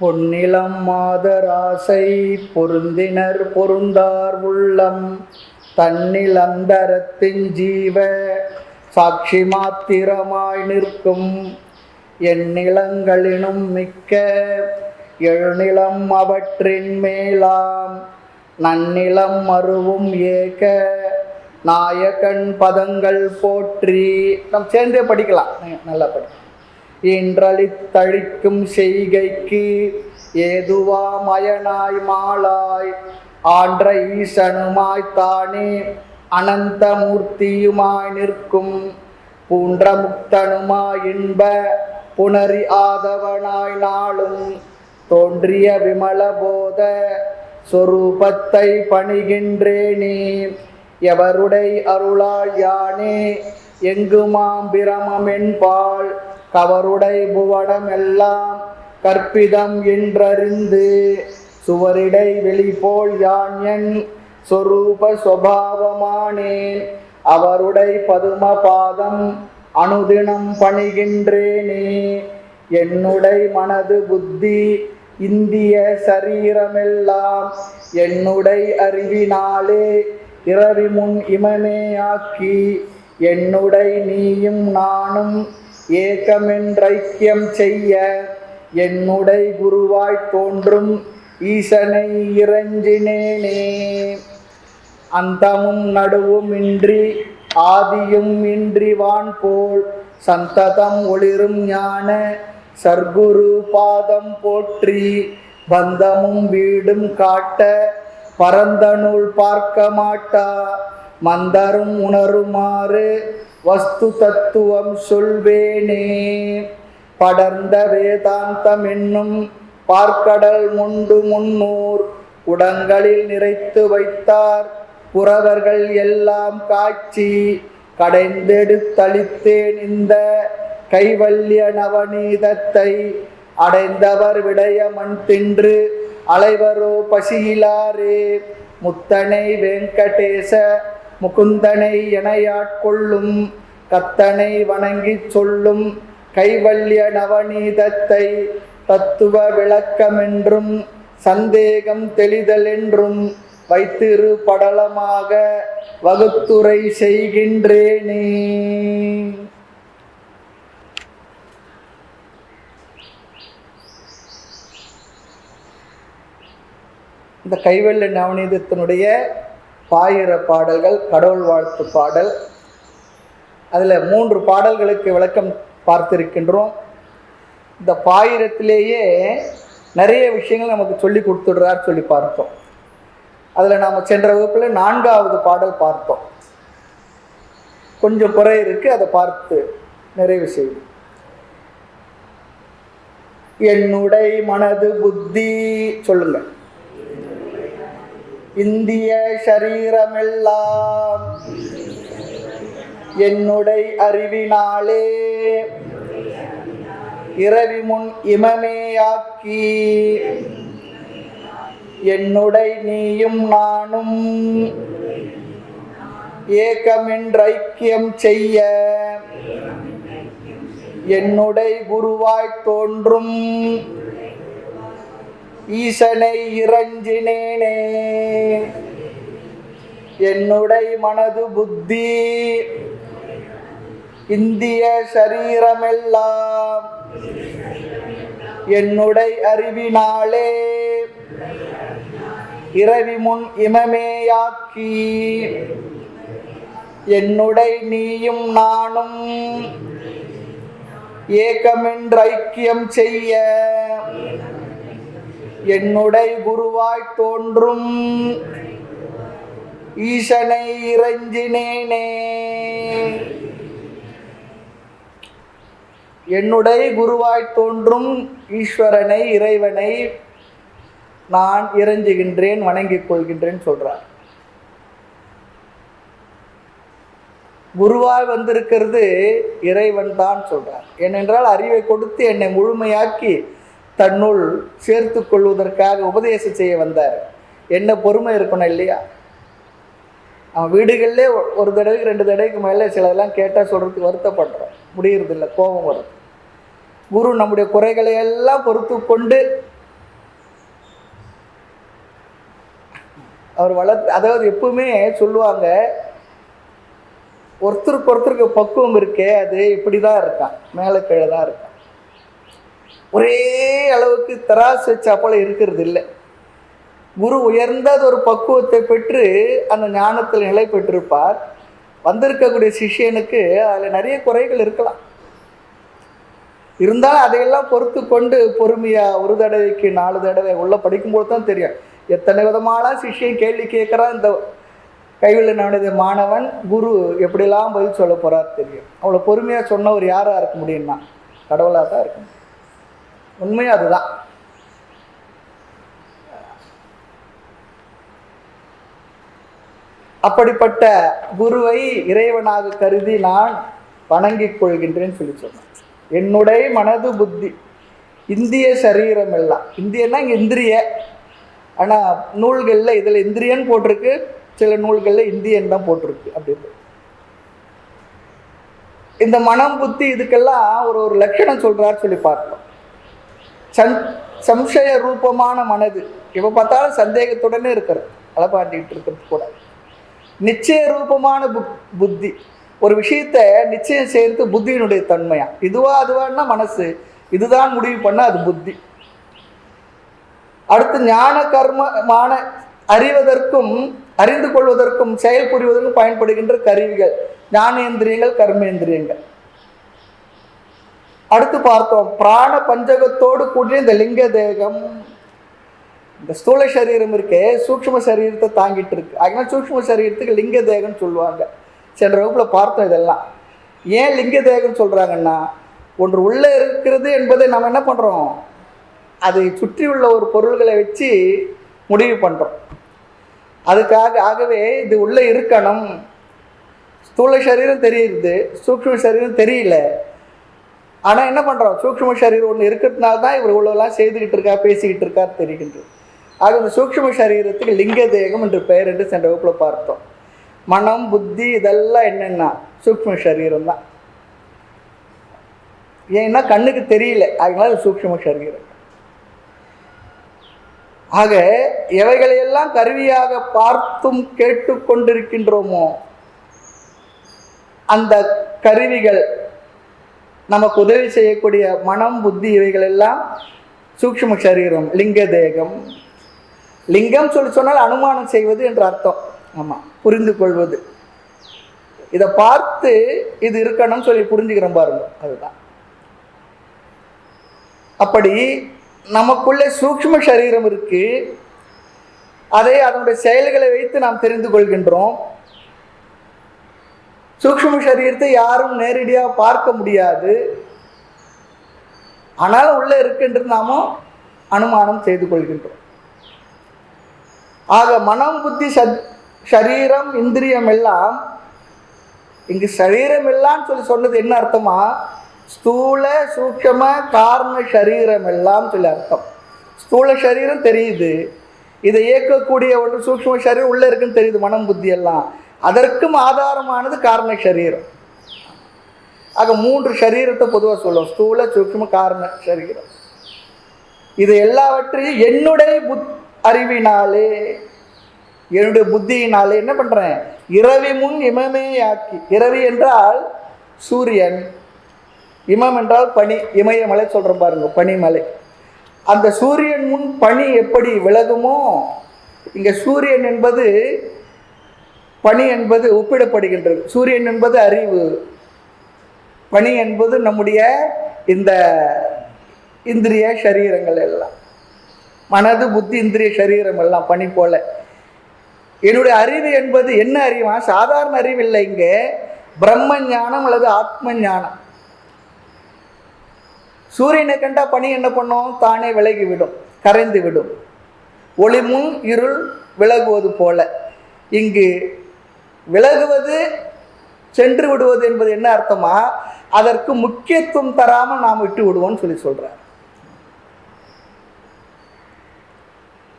பொன்னிலம் மாதராசை பொருந்தினர் பொருந்தார் உள்ளம் தன்னில் அந்தரத்தின் ஜீவ சாட்சி மாத்திரமாய் நிற்கும் எந்நிலங்களினும் மிக்க எழுநிலம் அவற்றின் மேலாம் நன்னிலம் மருவும் ஏக நாயகன் பதங்கள் போற்றி. நம்ம சேர்ந்தே படிக்கலாம், நல்லா படிக்கலாம். இன்றளித்தழிக்கும் செய்கைக்கு ஏதுவா மயனாய் மாளாய் ஆன்ற ஈசனுமாய் தானே அனந்த மூர்த்தியுமாய் நிற்கும் பூன்ற முக்தனுமாய் இன்ப புணரி ஆதவனாய் நாளும் தோன்றிய விமல போத சொரூபத்தை பணிகின்றேனே எவருடை அருளால் யானே எங்குமாம் பிரமமென்பால் கவருடை புவனம் எல்லாம் கற்பிதம் என்றறிந்து சுவரிடை வெளிபோல் யான் என் சொரூப சுபாவமானேன் அவருடை பதும பாதம் அனுதினம் பணிகின்றேனே என்னுடை மனது புத்தி இந்திய சரீரமெல்லாம் என்னுடை அறிவினாலே இரவி முன் இமமேயாக்கி என்னுடை நீயும் நானும் ஏகமென்றைக்கியம் செய்ய என்னுடை குருவாய் தோன்றும் ஈசனை இறைஞ்சினேனே அந்தமும் நடுவும் இன்றி ஆதியும் இன்றி வான் போல் சந்ததம் ஒளிரும் ஞான சர்க்குரு பாதம் போற்றி பந்தமும் வீடும் காட்ட பரந்த நூல் பார்க்க மாட்டா மந்தரும் உணருமாறு வஸ்து தத்துவம் சொல்வேனே படர்ந்த வேதாந்தம் என்னும் பார்க்கடல் முண்டு முன்னூர் உடங்களில் நிறைத்து வைத்தார் புறவர்கள் எல்லாம் காட்சி கடைந்தெடுத்தளித்தேன் இந்த கைவல்ய நவநீதத்தை அடைந்தவர் விடைய மண் தின்று அலைவரோ பசியிலாரே முத்தனை வெங்கடேச முகுந்தனை எனையாட்கொள்ளும் கத்தனை வணங்கி சொல்லும் கைவல்ய நவநீதத்தை தத்துவ விளக்கமென்றும் சந்தேகம் தெளிதல் என்றும் வைத்திரு படலமாக வகுத்துரை செய்கின்றேனே. இந்த கைவல்ய நவநீதத்தினுடைய பாயிர பாடல்கள் கடவுள் வாழ்த்து பாடல். அதில் 3 பாடல்களுக்கு விளக்கம் பார்த்திருக்கின்றோம். இந்த பாயிரத்திலேயே நிறைய விஷயங்கள் நமக்கு சொல்லி கொடுத்துடுறார் சொல்லி பார்த்தோம். அதில் நாம் சென்ற வகுப்பில் 4வது பாடல் பார்த்தோம். கொஞ்சம் குறை இருக்கு, அதை பார்த்து நிறைவு செய்யும். என்னுடை மனது புத்தி சொல்லுங்க. இந்திய சரீரமெல்லாம் என்னுடை அறிவினாலே இரவி முன் இமமேயாக்கி என்னுடை நீயும் நானும் ஏகமென்றைக்கியம் செய்ய என்னுடை குருவாய் தோன்றும் ஈசனை இறைஞ்சினேனே என்னுடை மனது புத்தி இந்திய சரீரமெல்லாம் என்னுடை அறிவினாலே இரவி முன் இமமேயாக்கி என்னுடை நீயும் நானும் ஏகமென்றைக்கியம் செய்ய என்னுடை குருவாய் தோன்றும் ஈசனை இறைஞ்சினேனே என்னுடை குருவாய் தோன்றும் ஈஸ்வரனை இறைவனை நான் இறைஞ்சுகின்றேன், வணங்கிக் கொள்கின்றேன் சொல்றார். குருவாய் வந்திருக்கிறது இறைவன் தான் சொல்றார். ஏனென்றால் அறிவை கொடுத்து என்னை முழுமையாக்கி தன்னுள் சேர்த்து கொள்வதற்காக உபதேசம் செய்ய வந்தார். என்ன பொறுமை இருக்கணும் இல்லையா? அவன் வீடுகளிலே ஒரு தடவைக்கு 2 தடவைக்கு மேலே சிலதெல்லாம் கேட்டால் சொல்கிறதுக்கு வருத்தப்படுறோம், முடியறதில்லை, கோபம் வருது. குரு நம்முடைய குறைகளை எல்லாம் பொறுத்து கொண்டு அவர் அதாவது எப்பவுமே சொல்லுவாங்க, ஒருத்தருக்கு ஒருத்தருக்கு பக்குவம் இருக்கே அது இப்படி தான் இருக்கான், மேலே கீழே தான் இருக்கான். ஒரே அளவுக்கு தராசு வச்சா போல இருக்கிறது இல்லை. குரு உயர்ந்தது ஒரு பக்குவத்தை பெற்று அந்த ஞானத்தில் நிலை பெற்றிருப்பார். வந்திருக்கக்கூடிய சிஷ்யனுக்கு அதில் நிறைய குறைகள் இருக்கலாம். இருந்தாலும் அதையெல்லாம் பொறுத்து கொண்டு பொறுமையாக ஒரு தடவைக்கு 4 தடவை உள்ள படிக்கும்போது தான் தெரியும் எத்தனை விதமாலாம் சிஷ்யன் கேள்வி கேட்குறான். இந்த கைவில்லனுடைய மாணவன் குரு எப்படிலாம் பதில் சொல்ல போகிறார் தெரியும். அவ்வளோ பொறுமையாக சொன்னவர் யாராக இருக்க முடியும்னா கடவுளாக தான் இருக்க முடியும். உண்மையாக அதுதான். அப்படிப்பட்ட குருவை இறைவனாக கருதி நான் வணங்கிக் கொள்கின்றேன்னு சொல்லி சொன்னேன். என்னுடைய மனது புத்தி இந்திய சரீரம் எல்லாம், இந்தியன்னா இங்கே இந்திரிய, ஆனால் நூல்களில் இதில் இந்திரியன் போட்டிருக்கு, சில நூல்களில் இந்தியன் தான் போட்டிருக்கு. அப்படின்னு இந்த மனம் புத்தி இதுக்கெல்லாம் ஒரு லட்சணம் சொல்கிறார் சொல்லி பார்த்தோம். சம்சய ரூபமான மனது, இப்போ பார்த்தாலும் சந்தேகத்துடனே இருக்கிறது, அலப்பாட்டிகிட்டு இருக்கிறது கூட. நிச்சய ரூபமான புத்தி, ஒரு விஷயத்தை நிச்சயம் செய்கிறது புத்தியினுடைய தன்மையா. இதுவா அதுவான்னா மனசு, இதுதான் முடிவு பண்ண அது புத்தி. அடுத்து ஞான கர்மமான அறிவதற்கும் அறிந்து கொள்வதற்கும் செயல் புரிவதற்கும் பயன்படுகின்ற கருவிகள் ஞானேந்திரியங்கள், கர்மேந்திரியங்கள். அடுத்து பார்த்தோம் பிராண பஞ்சகத்தோடு கூடிய இந்த லிங்க தேகம், இந்த ஸ்தூல சரீரம் இருக்கே சூக்ஷ்ம சரீரத்தை தாங்கிட்டு இருக்கு. அதனால சூக்ஷ்ம சரீரத்துக்கு லிங்க தேகம்னு சொல்லுவாங்க. சென்ற வகுப்பில் பார்த்தோம் இதெல்லாம். ஏன் லிங்க தேகம்னு சொல்கிறாங்கன்னா, ஒன்று உள்ளே இருக்கிறது என்பதை நம்ம என்ன பண்ணுறோம், அதை சுற்றி உள்ள ஒரு பொருள்களை வச்சு முடிவு பண்ணுறோம். அதுக்காக ஆகவே இது உள்ளே இருக்கணும். ஸ்தூல சரீரம் தெரியுது, சூக்ஷ்ம சரீரம் தெரியல. ஆனால் என்ன பண்ணுறோம், சூக்ஷ்ம சரீரம் ஒன்று இருக்கிறதுனால தான் இவர் இவ்வளோலாம் செய்துக்கிட்டு இருக்கா, பேசிக்கிட்டு இருக்கார் தெரிகின்றது. ஆக இந்த சூக்ஷ்ம சரீரத்துக்கு லிங்க தேகம் என்று பெயர் என்று சென்ற வகுப்பில் பார்த்தோம். மனம் புத்தி இதெல்லாம் என்னென்னா சூக்ஷ்ம சரீரம் தான். ஏன்னா கண்ணுக்கு தெரியல, அதனால சூக்ஷ்ம சரீரம். ஆக எவைகளையெல்லாம் கருவியாக பார்த்தும் கேட்டு கொண்டிருக்கின்றோமோ அந்த கருவிகள் நமக்கு உதவி செய்யக்கூடிய மனம் புத்தி இவைகள் எல்லாம் சூக்ஷ்ம சரீரம், லிங்க தேகம். லிங்கம் சொல்லி சொன்னால் அனுமானம் செய்வது என்று அர்த்தம். ஆமாம், புரிந்து கொள்வது. இதை பார்த்து இது இருக்கணும்னு சொல்லி புரிஞ்சுக்கிறோம் பாருங்க, அதுதான். அப்படி நமக்குள்ளே சூக்ஷ்ம சரீரம் இருக்கு, அதை அதனுடைய செயல்களை வைத்து நாம் தெரிந்து கொள்கின்றோம். சூக்ஷ்ம சரீரத்தை யாரும் நேரடியாக பார்க்க முடியாது, ஆனாலும் உள்ளே இருக்கின்றது நாமும் அனுமானம் செய்து கொள்கின்றோம். ஆக மனம் புத்தி சரீரம் இந்திரியம் எல்லாம், இங்கு சரீரம் எல்லாம் சொல்லி சொன்னது என்ன அர்த்தமா, ஸ்தூல சூக்ஷ்ம காரண சரீரம் எல்லாம் சொல்லி அர்த்தம். ஸ்தூல சரீரம் தெரியுது, இதை இயக்கக்கூடிய ஒன்று சூக்ஷ்ம சரீரம் உள்ளே இருக்குன்னு தெரியுது, மனம் புத்தி எல்லாம். அதற்கும் ஆதாரமானது காரண சரீரம். ஆக 3 சரீரத்தை பொதுவாக சொல்லுவோம், ஸ்தூல சூக்ஷ்ம காரண சரீரம். இது எல்லாவற்றையும் என்னுடைய அறிவினாலே, என்னுடைய புத்தியினாலே என்ன பண்ணுறேன், இரவி முன் இமமே ஆக்கி. இரவி என்றால் சூரியன், இமம் என்றால் பனி, இமயமலை சொல்கிறோம் பாருங்க, பனிமலை. அந்த சூரியன் முன் பனி எப்படி விலகுமோ, இங்கே சூரியன் என்பது பனி என்பது ஒப்பிடப்படுகின்றது. சூரியன் என்பது அறிவு, பனி என்பது நம்முடைய இந்த இந்திரிய சரீரங்கள் எல்லாம், மனது புத்தி இந்திரிய சரீரம் எல்லாம் பனி போல. என்னுடைய அறிவு என்பது என்ன அறிவா, சாதாரண அறிவு இல்லை, இங்கே பிரம்ம ஞானம் அல்லது ஆத்ம ஞானம். சூரியனை கண்டா பனி என்ன பண்ணும், தானே விலகிவிடும், கரைந்து விடும். ஒளி முன் இருள் விலகுவது போல இங்கு விலகுவது, சென்று விடுவது என்பது என்ன அர்த்தமா, அதற்கு முக்கியத்துவம் தராமல் நாம் விட்டு விடுவோம்னு சொல்லி சொல்றார்.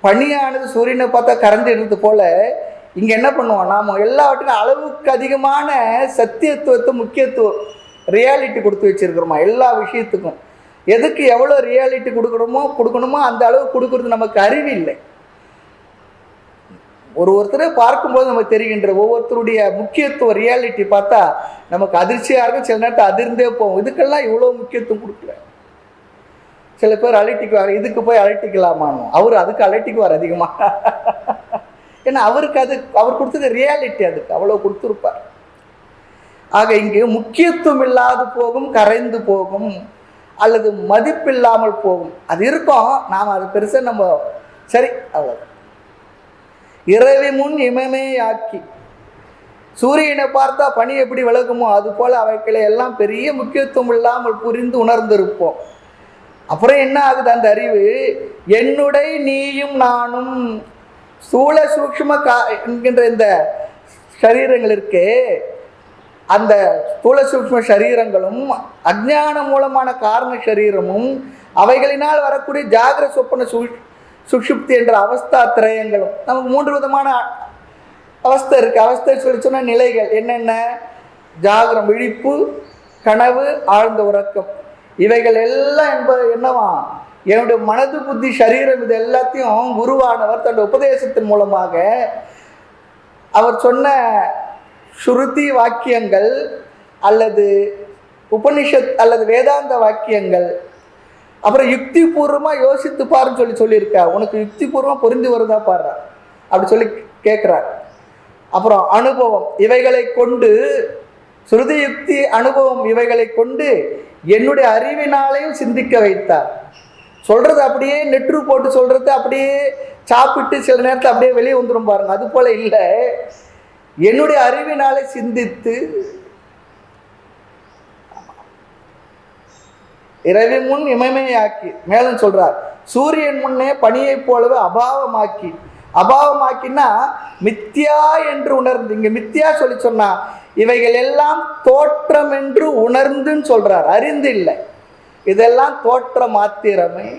பனியானது சூரியனை பார்த்தா கரைஞ்சிடுறது போல இங்க என்ன பண்ணுவோம், நாம எல்லாவற்றுக்கும் அளவுக்கு அதிகமான சத்தியத்துவத்தை, முக்கியத்துவம், ரியாலிட்டி கொடுத்து வச்சிருக்கிறோமா எல்லா விஷயத்துக்கும். எதுக்கு எவ்வளோ ரியாலிட்டி கொடுக்கணுமோ அந்த அளவு கொடுக்கறது நமக்கு அறிவு இல்லை. ஒருத்தரை பார்க்கும்போது நமக்கு தெரிகின்ற ஒவ்வொருத்தருடைய முக்கியத்துவ ரியாலிட்டி பார்த்தா நமக்கு அதிர்ச்சியாக இருக்கும், சில நேரத்தை அதிர்ந்தே போகும். இதுக்கெல்லாம் இவ்வளோ முக்கியத்துவம் கொடுக்கல. சில பேர் அலட்டிக்குவார், இதுக்கு போய் அலட்டிக்கலாமான்னு. அவர் அதுக்கு அலட்டிக்குவார் அதிகமாக. ஏன்னா அவருக்கு அது அவர் கொடுத்தது ரியாலிட்டி, அதுக்கு அவ்வளோ கொடுத்துருப்பார். ஆக இங்கு முக்கியத்துவம் இல்லாது போகும், கரைந்து போகும், அல்லது மதிப்பில்லாமல் போகும். அது இருக்கும், நாம் அது பெருசாக நம்ம சரி அவ்வளோ. இரவி முன் இமமேயாக்கி, சூரியனை பார்த்தா பனி எப்படி விளக்குமோ அது போல் அவைகளை எல்லாம் பெரிய முக்கியத்துவம் இல்லாமல் புரிந்து உணர்ந்திருப்போம். அப்புறம் என்ன ஆகுது அந்த அறிவு? என்னுடைய நீயும் நானும் ஸ்தூல சூக்ஷ்ம என்கின்ற இந்த சரீரங்கள் இருக்கே, அந்த ஸ்தூல சூக்ஷ்ம சரீரங்களும் அஜ்ஞான மூலமான காரண சரீரமும் அவைகளினால் வரக்கூடிய ஜாகிர சொப்பன சுஷுப்தி என்ற அவஸ்தா திரயங்களும், நமக்கு 3 விதமான அவஸ்தை இருக்குது. அவஸ்தை சொல்லி சொன்ன நிலைகள் என்னென்ன? ஜாகிரம், விழிப்பு, கனவு, ஆழ்ந்த உறக்கம். இவைகள் எல்லாம் என்பது என்னவா? என்னுடைய மனது, புத்தி, சரீரம் இது எல்லாத்தையும் குருவானவர் தன்னுடைய உபதேசத்தின் மூலமாக அவர் சொன்ன ஸ்ருதி வாக்கியங்கள் அல்லது உபனிஷத் அல்லது வேதாந்த வாக்கியங்கள், அப்புறம் யுக்தி பூர்வமாக யோசித்து பாருன்னு சொல்லியிருக்கா. உனக்கு யுக்தி பூர்வமாக பொருந்தி வருதா பாரு அப்படி சொல்லி கேட்குறார். அப்புறம் அனுபவம், இவைகளை கொண்டு ஸ்ருதி யுக்தி அனுபவம் இவைகளை கொண்டு என்னுடைய அறிவினாலையும் சிந்திக்க வைத்தார். சொல்கிறது அப்படியே நெற்று போட்டு சொல்கிறது அப்படியே சாப்பிட்டு சில நேரத்தில் அப்படியே வெளியே வந்துடும் பாருங்க. அது போல் இல்லை, என்னுடைய அறிவினாலே சிந்தித்து இரவி முன் இமமையாக்கி, மேலும் சொல்றார் சூரியன் முன்னே பனியை போலவே அபாவமாக்கி. அபாவமாக்கினா மித்யா என்று உணர்ந்து, இங்க மித்யா சொல்லி சொன்னா இவைகள் எல்லாம் தோற்றம் என்று உணர்ந்துன்னு சொல்றார், அறிந்து இல்லை. இதெல்லாம் தோற்ற மாத்திரமே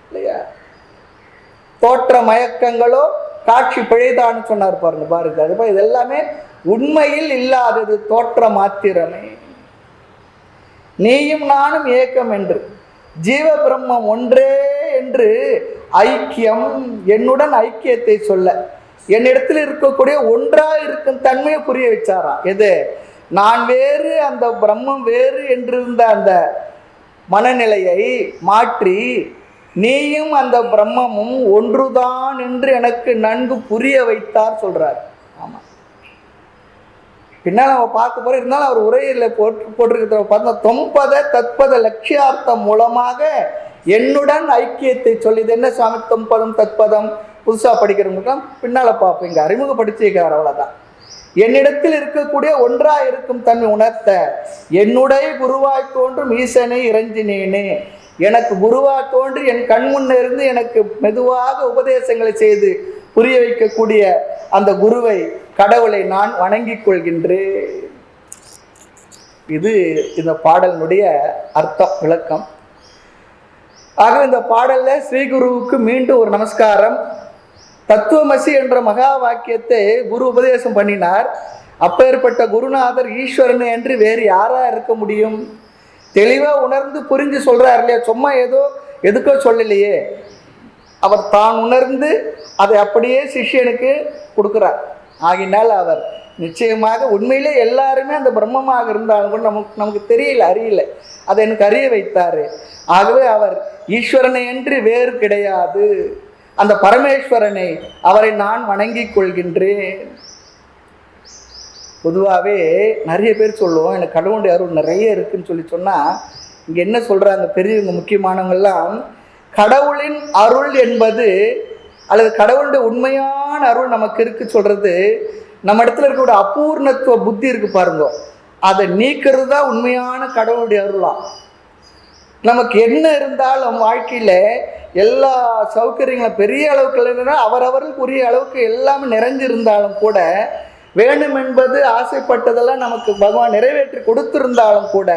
இல்லையா? தோற்ற மயக்கங்களோ காட்சி பிழைதான்னு சொன்னார் பாருங்க. அது இது எல்லாமே உண்மையில் இல்லாதது, தோற்ற மாத்திரமே. நீயும் நானும் ஏக்கம் என்று, ஜீவ பிரம்மம் ஒன்றே என்று ஐக்கியம், என்னுடன் ஐக்கியத்தை சொல்ல என்னிடத்தில் இருக்கக்கூடிய ஒன்றாக இருக்கும் தன்மையை புரிய வச்சாராம். எது? நான் வேறு அந்த பிரம்மம் வேறு என்றிருந்த அந்த மனநிலையை மாற்றி நீயும் அந்த பிரம்மமும் ஒன்றுதான் என்று எனக்கு நன்கு புரிய வைத்தார் சொல்றார். ஆமாம், பின்னால் நம்ம பார்க்க போகிறோம். இருந்தாலும் அவர் உரையில் போட்டிருக்கிற பார்த்தா தொம்பத தத்பத லட்சியார்த்தம் மூலமாக என்னுடன் ஐக்கியத்தை சொல்லி. இது என்ன சுவாமி தொம்பதம் தத்பதம்? புதுசாக படிக்கிறவங்களுக்கெல்லாம் பின்னால் பார்ப்போம், இங்கே அறிமுகப்படுத்தியிருக்கிறார். அவ்வளோதான். என்னிடத்தில் இருக்கக்கூடிய ஒன்றாக இருக்கும் தன்மை உணர்த்த என்னுடைய குருவாய் தோன்றும் ஈசனை இறைஞ்சினேனே. எனக்கு குருவாய் தோன்றி என் கண் முன்னே இருந்து எனக்கு மெதுவாக உபதேசங்களை செய்து புரிய வைக்கக்கூடிய அந்த குருவை, கடவுளை நான் வணங்கிக் கொள்கின்றேன். இது இந்த பாடலினுடைய அர்த்தம், விளக்கம். ஆக இந்த பாடல்ல ஸ்ரீ குருவுக்கு மீண்டும் ஒரு நமஸ்காரம். தத்துவமசி என்ற மகா வாக்கியத்தை குரு உபதேசம் பண்ணினார். அப்பேற்பட்ட குருநாதர் ஈஸ்வரன் என்று வேறு யாரா இருக்க முடியும்? தெளிவாக உணர்ந்து புரிஞ்சு சொல்றார் இல்லையா? சும்மா எதுக்கோ சொல்லலையே, அவர் தான் உணர்ந்து அதை அப்படியே சிஷ்யனுக்கு கொடுக்குறார். ஆகினால் அவர் நிச்சயமாக உண்மையிலே எல்லாருமே அந்த பிரம்மமாக இருந்தாலும் கூட நமக்கு தெரியல, அறியல, அதை எனக்கு அறிய வைத்தார். ஆகவே அவர் ஈஸ்வரனை என்று வேறு கிடையாது, அந்த பரமேஸ்வரனை, அவரை நான் வணங்கிக் கொள்கின்றேன். பொதுவாகவே நிறைய பேர் சொல்லுவோம் எனக்கு கடவுளுடைய அருள் நிறைய இருக்குன்னு சொல்லி சொன்னால், இங்கே என்ன சொல்கிறாங்க பெரியவங்க முக்கியமானவங்கெல்லாம், கடவுளின் அருள் என்பது அல்லது கடவுளுடைய உண்மையான அருள் நமக்கு இருக்கு சொல்கிறது, நம்ம இடத்துல இருக்கக்கூடிய அபூர்ணத்துவ புத்தி இருக்கு பாருங்க, அதை நீக்கிறது தான் உண்மையான கடவுளுடைய அருளாம். நமக்கு என்ன இருந்தாலும் வாழ்க்கையில் எல்லா சௌகரியங்களும் பெரிய அளவுக்கு இல்லைன்னா அவரவர்களுக்கு உரிய அளவுக்கு எல்லாமே நிறைஞ்சிருந்தாலும் கூட, வேணும் என்பது ஆசைப்பட்டதெல்லாம் நமக்கு பகவான் நிறைவேற்றி கொடுத்திருந்தாலும் கூட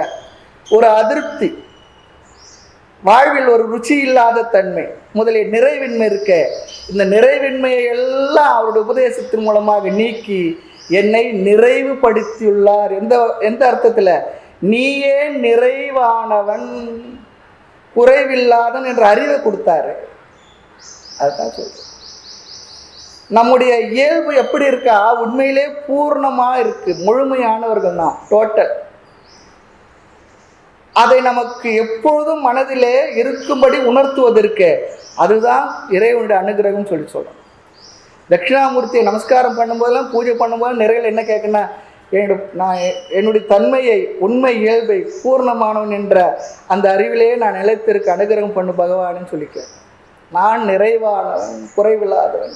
ஒரு அதிருப்தி, வாழ்வில் ஒரு ருச்சி இல்லாத தன்மை, முதலில் நிறைவின்மை இருக்க, இந்த நிறைவின்மையை எல்லாம் அவருடைய உபதேசத்தின் மூலமாக நீக்கி என்னை நிறைவுபடுத்தியுள்ளார். எந்த அர்த்தத்தில்? நீயே நிறைவானவன், குறைவில்லாதன் என்ற அறிவை கொடுத்தாரு. அதுதான் சொல்றேன். நம்முடைய இயல்பு எப்படி இருக்கா? உண்மையிலே பூர்ணமாக இருக்கு, முழுமையானவர்கள் தான், டோட்டல். அதை நமக்கு எப்பொழுதும் மனதிலே இருக்கும்படி உணர்த்துவதற்கு அதுதான் இறைவனுடைய அனுகிரகம் சொல்லி சொல்கிறோம். தட்சிணாமூர்த்தியை நமஸ்காரம் பண்ணும்போதெல்லாம், பூஜை பண்ணும்போது நிறைய என்ன கேட்கணும், நான் என்னுடைய தன்மையை, உண்மை இயல்பை, பூர்ணமானவன் என்ற அந்த அறிவிலேயே நான் நிலைத்திருக்க அனுகிரகம் பண்ணு பகவான்னு சொல்லிக்க. நான் நிறைவானவன், குறைவில்லாதவன்.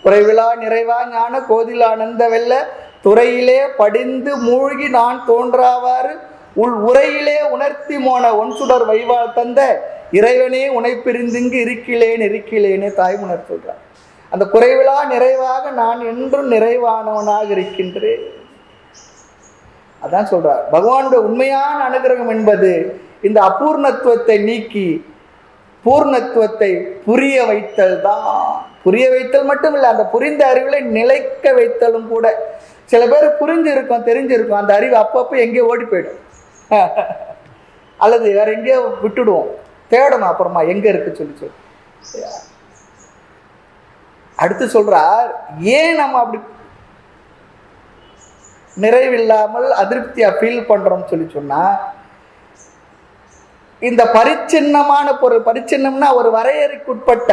குறைவிலா நிறைவா ஞான கோதிலானந்த வெல்ல துறையிலே படிந்து மூழ்கி நான் தோன்றாவாறு உள் உரையிலே உணர்த்தி மோன ஒன்சுடர் வைவாள் தந்த இறைவனே உனை பிரிந்துங்கு இருக்கிலேன்னு தாய்மலர் சொல்றார். அந்த குறைவிலா நிறைவாக நான் என்றும் நிறைவானவனாக இருக்கின்றேன். அதான் சொல்றார். பகவானுடைய உண்மையான அனுகிரகம் என்பது இந்த அபூர்ணத்துவத்தை நீக்கி பூர்ணத்துவத்தை புரிய வைத்தல் தான். புரிய வைத்தல் மட்டும் இல்லை, அந்த புரிந்த அறிவுகளை நிலைக்க வைத்தலும் கூட. சில பேர் புரிஞ்சிருக்கும், தெரிஞ்சிருக்கும், அந்த அறிவு அப்பப்போ எங்கேயோ ஓடி போயிடும், அல்லது வேற எங்கேயோ விட்டுடுவோம், தேடணும் அப்புறமா எங்க இருக்கு சொல்லி. அடுத்து சொல்றார், ஏன் நம்ம அப்படி நிறைவில்லாமல் அதிருப்தியா ஃபீல் பண்றோம் சொல்லி சொன்னா, இந்த பரிச்சின்னமான பொருள், பரிச்சின்னம்னா ஒரு வரையறைக்குட்பட்ட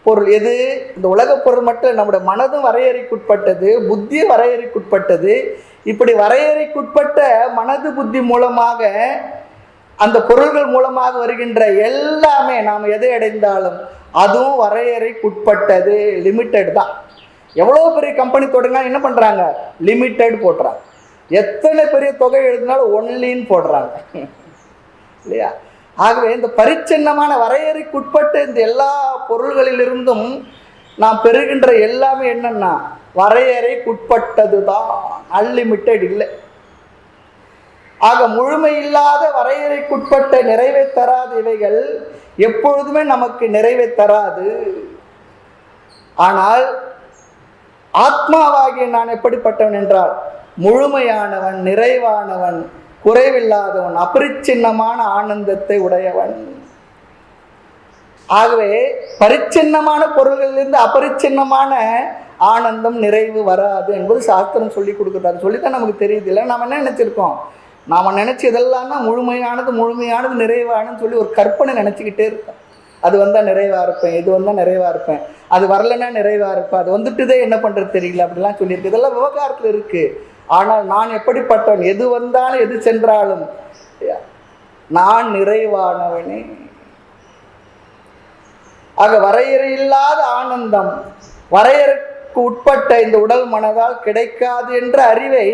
பொருள். எது? இந்த உலக பொருள் மட்டும் நம்முடைய மனதும் வரையறைக்குட்பட்டது, புத்தி வரையறைக்குட்பட்டது. இப்படி வரையறைக்குட்பட்ட மனது புத்தி மூலமாக, அந்த பொருள்கள் மூலமாக வருகின்ற எல்லாமே நாம் எதை அடைந்தாலும் அதுவும் வரையறைக்குட்பட்டது, லிமிட்டட் தான். எவ்வளோ பெரிய கம்பெனி தொடங்கினா என்ன பண்ணுறாங்க? லிமிட்டட் போடுறாங்க. எத்தனை பெரிய தொகை எழுதினாலும் ஒன்லின்னு போடுறாங்க இல்லையா? ஆகவே இந்த பரிச்சின்னமான வரையறைக்குட்பட்ட இந்த எல்லா பொருள்களிலிருந்தும் நாம் பெறுகின்ற எல்லாமே என்னன்னா வரையறைக்குட்பட்டது தான், அன்லிமிட்டெட் இல்லை. ஆக முழுமை இல்லாத வரையறைக்குட்பட்ட நிறைவை தராத இவைகள் எப்பொழுதுமே நமக்கு நிறைவை தராது. ஆனால் ஆத்மாவாகிய நான் எப்படிப்பட்டவன் என்றால் முழுமையானவன், நிறைவானவன், குறைவில்லாதவன், அபரிச்சின்னமான ஆனந்தத்தை உடையவன். ஆகவே பரிச்சின்னமான பொருள்களிலிருந்து அபரிச்சின்னமான ஆனந்தம், நிறைவு வராது என்பது சாஸ்திரம் சொல்லி கொடுக்குறாரு. சொல்லித்தான் நமக்கு தெரியுது. இல்லை நாம் என்ன நினச்சிருக்கோம்? நாம் நினச்சி இதெல்லாம் தான் முழுமையானது, முழுமையானது, நிறைவானதுன்னு சொல்லி ஒரு கற்பனை நினச்சிக்கிட்டே இருக்கோம். அது வந்தால் நிறைவாக இருப்பேன், இது வந்தால் நிறைவாக இருப்பேன், அது வரலைன்னா நிறைவாக இருப்பேன், அது வந்துட்டுதே என்ன பண்ணுறது தெரியல அப்படிலாம் சொல்லியிருக்கு. இதெல்லாம் விவகாரத்தில் இருக்குது. ஆனால் நான் எப்படிப்பட்டவன்? எது வந்தாலும் எது சென்றாலும் நான் நிறைவானவனே. ஆக வரையறையில்லாத ஆனந்தம் வரையறைக்கு உட்பட்ட இந்த உடல் மனதால் கிடைக்காது என்ற அறிவை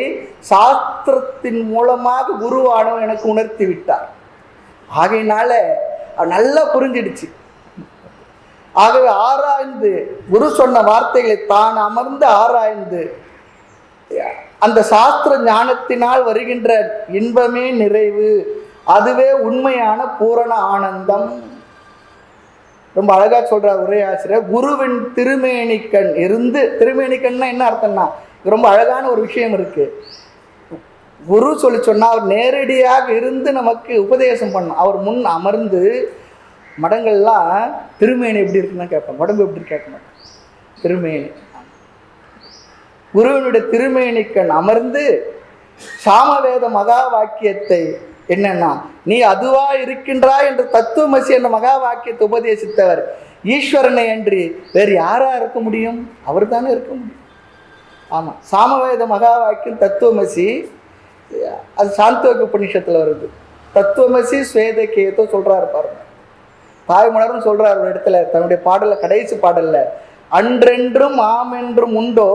சாஸ்திரத்தின் மூலமாக குருவானவன் எனக்கு உணர்த்தி விட்டார். ஆகையினால நல்லா புரிஞ்சிடுச்சு. ஆகவே ஆராய்ந்து, குரு சொன்ன வார்த்தைகளை தான் அமர்ந்து ஆராய்ந்து அந்த சாஸ்திர ஞானத்தினால் வருகின்ற இன்பமே நிறைவு, அதுவே உண்மையான பூரண ஆனந்தம். ரொம்ப அழகா சொல்றார் உரையாசிரியர். குருவின் திருமேனிக்கண் இருந்து, திருமேனிக்கண்னா என்ன அர்த்தம்னா ரொம்ப அழகான ஒரு விஷயம் இருக்கு. குரு சொல்லி சொன்னா அவர் நேரடியாக இருந்து நமக்கு உபதேசம் பண்ணும். அவர் முன் அமர்ந்து, மடங்கள்லாம் திருமேனி எப்படி இருக்குன்னு கேட்பேன், உடம்பு எப்படி கேட்க மாட்டேன், திருமேனி. குருவினுடைய திருமேனிக்கண் அமர்ந்து சாமவேத மகா வாக்கியத்தை என்னன்னா, நீ அதுவா இருக்கின்றாய் என்று தத்துவமசி என்ற மகா வாக்கியத்தை உபதேசித்தவர் ஈஸ்வரனை அன்றி வேறு யாரா இருக்க முடியும்? அவர் தானே இருக்க முடியும். ஆமாம், சாமவேத மகா வாக்கியம் தத்துவமசி, அது சாந்தோக உபநிஷத்தில் வருது. தத்துவமசி ஸ்வேதகேதோ சொல்றாரு பாருங்க. தாய்மலரும் சொல்றார் ஒரு இடத்துல தன்னுடைய பாடல, கடைசி பாடல்ல, அன்றென்றும் ஆமென்றும் உண்டோ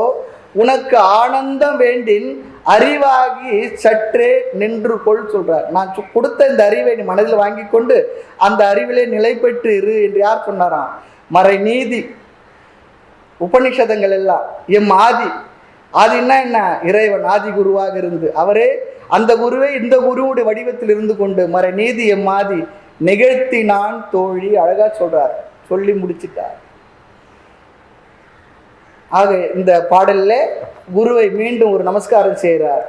உனக்கு ஆனந்தம் வேண்டின் அறிவாகி சற்றே நின்று கொள் சொல்றார். நான் கொடுத்த இந்த அறிவை நீ மனதில் வாங்கி கொண்டு அந்த அறிவிலே நிலை பெற்று இரு என்று யார் சொன்னாராம்? மறை நீதி உபநிஷதங்கள் எல்லாம் எம் ஆதி. ஆதின்னா என்ன? இறைவன் ஆதி குருவாக இருந்து அவரே அந்த குருவை இந்த குருவுடைய வடிவத்தில் இருந்து கொண்டு மறை நீதி எம் ஆதி நிகழ்த்தினான் தோழி. அழகா சொல்றார், சொல்லி முடிச்சிட்டார். ஆக இந்த பாடல்ல குருவை மீண்டும் ஒரு நமஸ்காரம் செய்கிறார்.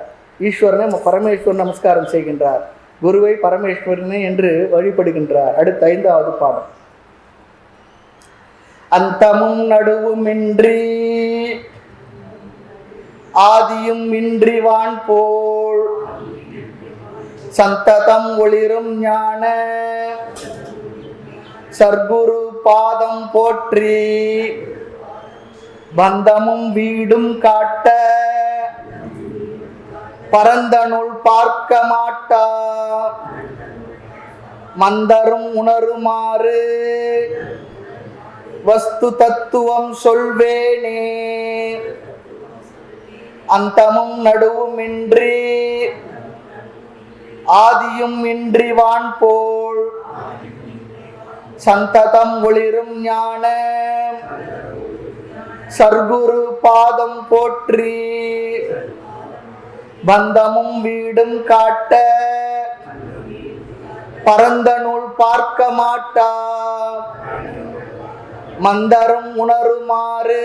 ஈஸ்வரனை பரமேஸ்வரன் நமஸ்காரம் செய்கின்றார், குருவை பரமேஸ்வரனை என்று வழிபடுகின்றார். அடுத்த 5வது பாடம். அந்தமும் நடுவுமின்றி ஆதியும் இன்றி வான் போல் சந்ததம் ஒளிரும் ஞான சர்க்குரு பாதம் போற்றி பந்தமும் வீடும் காட்ட பரந்தனுள் பார்க்க மாட்டா மந்தரும் உணருமாறு வஸ்து தத்துவம் சொல்வேனே அந்தமும் நடுவுமின்றி ஆதியும் இன்றி வான் போல் சந்ததம் ஒளிரும் ஞான சர்க்குரு பாதம் போற்றி பந்தமும் வீடும் காட்ட பரந்தனுள் பார்க்க மாட்டா மந்தரும் உணருமாறு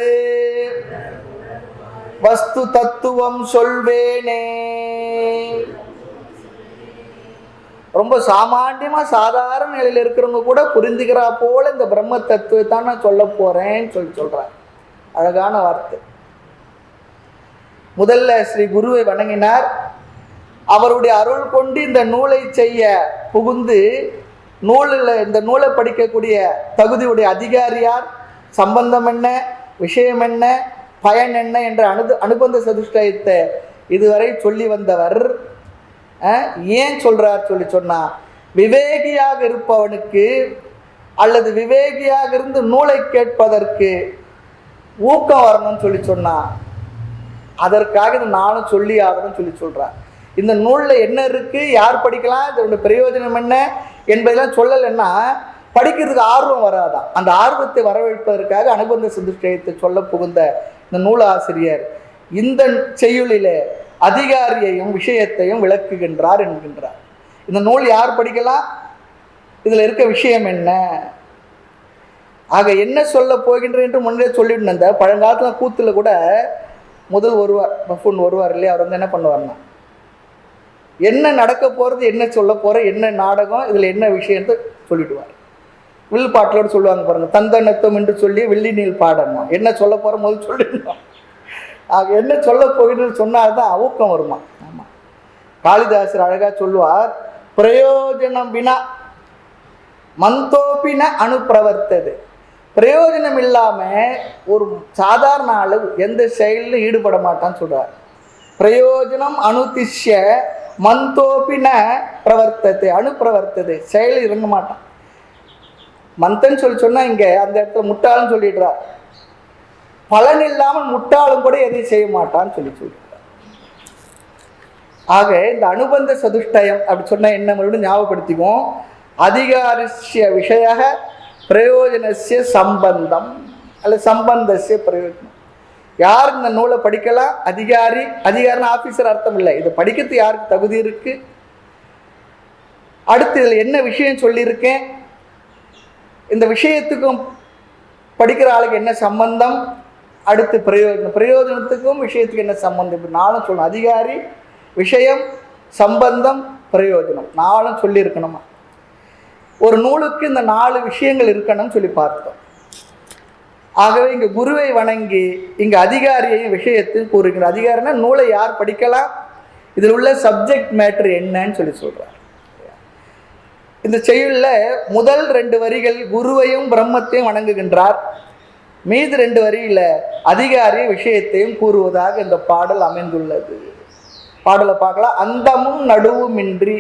வஸ்து தத்துவம் சொல்வேனே. ரொம்ப சாமான்யமா சாதாரண நிலையில் இருக்கிறவங்க கூட புரிஞ்சுக்கிறா போல இந்த பிரம்ம தத்துவத்தை நான் சொல்ல போறேன்னு சொல்றார். அழகான வார்த்தை. முதல்ல ஸ்ரீ குருவை வணங்கினார். அவருடைய அருள் கொண்டு இந்த நூலை செய்ய புகுந்து நூலில் இந்த நூலை படிக்கக்கூடிய தகுதியுடைய அதிகாரியார், சம்பந்தம் என்ன, விஷயம் என்ன, பயன் என்ன என்ற அனுபந்த சதுஷ்டயத்தை இதுவரை சொல்லி வந்தவர் ஏன் சொல்றார் சொன்னா, விவேகியாக இருப்பவனுக்கு அல்லது விவேகியாக இருந்து நூலை கேட்பதற்கு ஊக்கம் வரணும்னு சொன்னா அதற்காக இது நானும் சொல்லி ஆகணும்னு சொல்றார். இந்த நூலில் என்ன இருக்கு, யார் படிக்கலாம், இதோட பிரயோஜனம் என்ன என்பதெல்லாம் சொல்லலைன்னா படிக்கிறதுக்கு ஆர்வம் வராதான். அந்த ஆர்வத்தை வரவேற்பதற்காக அனுபந்த சதுஷ்டயத்தை சொல்ல புகுந்த இந்த நூலாசிரியர் இந்த செய்யுளிலே அதிகாரியையும் விஷயத்தையும் விளக்குகின்றார் என்கின்றார். இந்த நூல் யார் படிக்கலாம், இதில் இருக்க விஷயம் என்ன, ஆக என்ன சொல்ல போகின்றேன் என்று முன்னே சொல்லிட்டு இருந்த பழங்காலத்தில் கூத்தில் கூட முதல் வருவார், பஃபூன் வருவார் இல்லையா, அவர் வந்து என்ன பண்ணுவார்னா என்ன நடக்க போகிறது, என்ன சொல்ல போகிற, என்ன நாடகம், இதில் என்ன விஷயத்தை சொல்லிடுவார். வில் பாட்டிலோடு சொல்லுவாங்க பாருங்க, தந்தனத்துவம் என்று சொல்லி வெள்ளி நீல் பாடணும், என்ன சொல்ல போகிற முதல் சொல்லிடணும். ஆக என்ன சொல்ல போகின்னு சொன்னால்தான் ஊக்கம் வருமா. ஆமாம், காளிதாசர் அழகாக சொல்லுவார், பிரயோஜனம் வினா மந்தோப்பின அனுப்பிரவர்த்தது. பிரயோஜனம் இல்லாமல் ஒரு சாதாரண ஆளு எந்த செயலிலும் ஈடுபட மாட்டான்னு சொல்கிறார். பிரயோஜனம் அனுதிஷ்ய மந்தோப்பின பிரவர்த்தது அனுப்பிரவர்த்தது, செயல் இறங்க மாட்டான். மந்தன்னு சொன்னால் இங்கே அந்த இடத்துல முட்டாள்னு சொல்லிடுறார். பலன் இல்லாமல் முட்டாளும் கூட எதையும் செய்ய மாட்டான்னு சொல்லிடுறார். ஆக இந்த அனுபந்த சதுஷ்டயம் அப்படி சொன்னால் என்ன மறுபடியும் ஞாபகப்படுத்திக்குவோம். அதிகாரிசிய விஷய பிரயோஜனசிய சம்பந்தம் அல்ல சம்பந்தசிய பிரயோஜனம். யார் இந்த நூலை படிக்கலாம், அதிகாரி, அதிகாரின்னு ஆஃபீஸர் அர்த்தம் இல்லை, இதை படிக்கிறது யாருக்கு தகுதி இருக்கு, அடுத்து இதில் என்ன விஷயம் சொல்லியிருக்கேன், இந்த விஷயத்துக்கும் படிக்கிற ஆளுக்கு என்ன சம்பந்தம், அடுத்து பிரயோஜனத்துக்கும் விஷயத்துக்கு என்ன சம்பந்தம், இப்படி நானும் சொல்லணும். அதிகாரி, விஷயம், சம்பந்தம், பிரயோஜனம் நானும் சொல்லியிருக்கணுமா. ஒரு நூலுக்கு இந்த 4 விஷயங்கள் இருக்கணும்னு சொல்லி பார்த்தோம். ஆகவே இங்கே குருவை வணங்கி இங்கே அதிகாரியையும் விஷயத்தையும் கூறுகிற. அதிகாரினா நூலை யார் படிக்கலாம், இதில் உள்ள சப்ஜெக்ட் மேட்ரு என்னன்னு சொல்கிறார். இந்த செய்யுளில் முதல் 2 வரிகள் குருவையும் பிரம்மத்தையும் வணங்குகின்றார். மீது 2 வரியில் அதிகாரிய விஷயத்தையும் கூறுவதாக இந்த பாடல் அமைந்துள்ளது. பாடலை பார்க்கலாம். அந்தமும் நடுவுமின்றி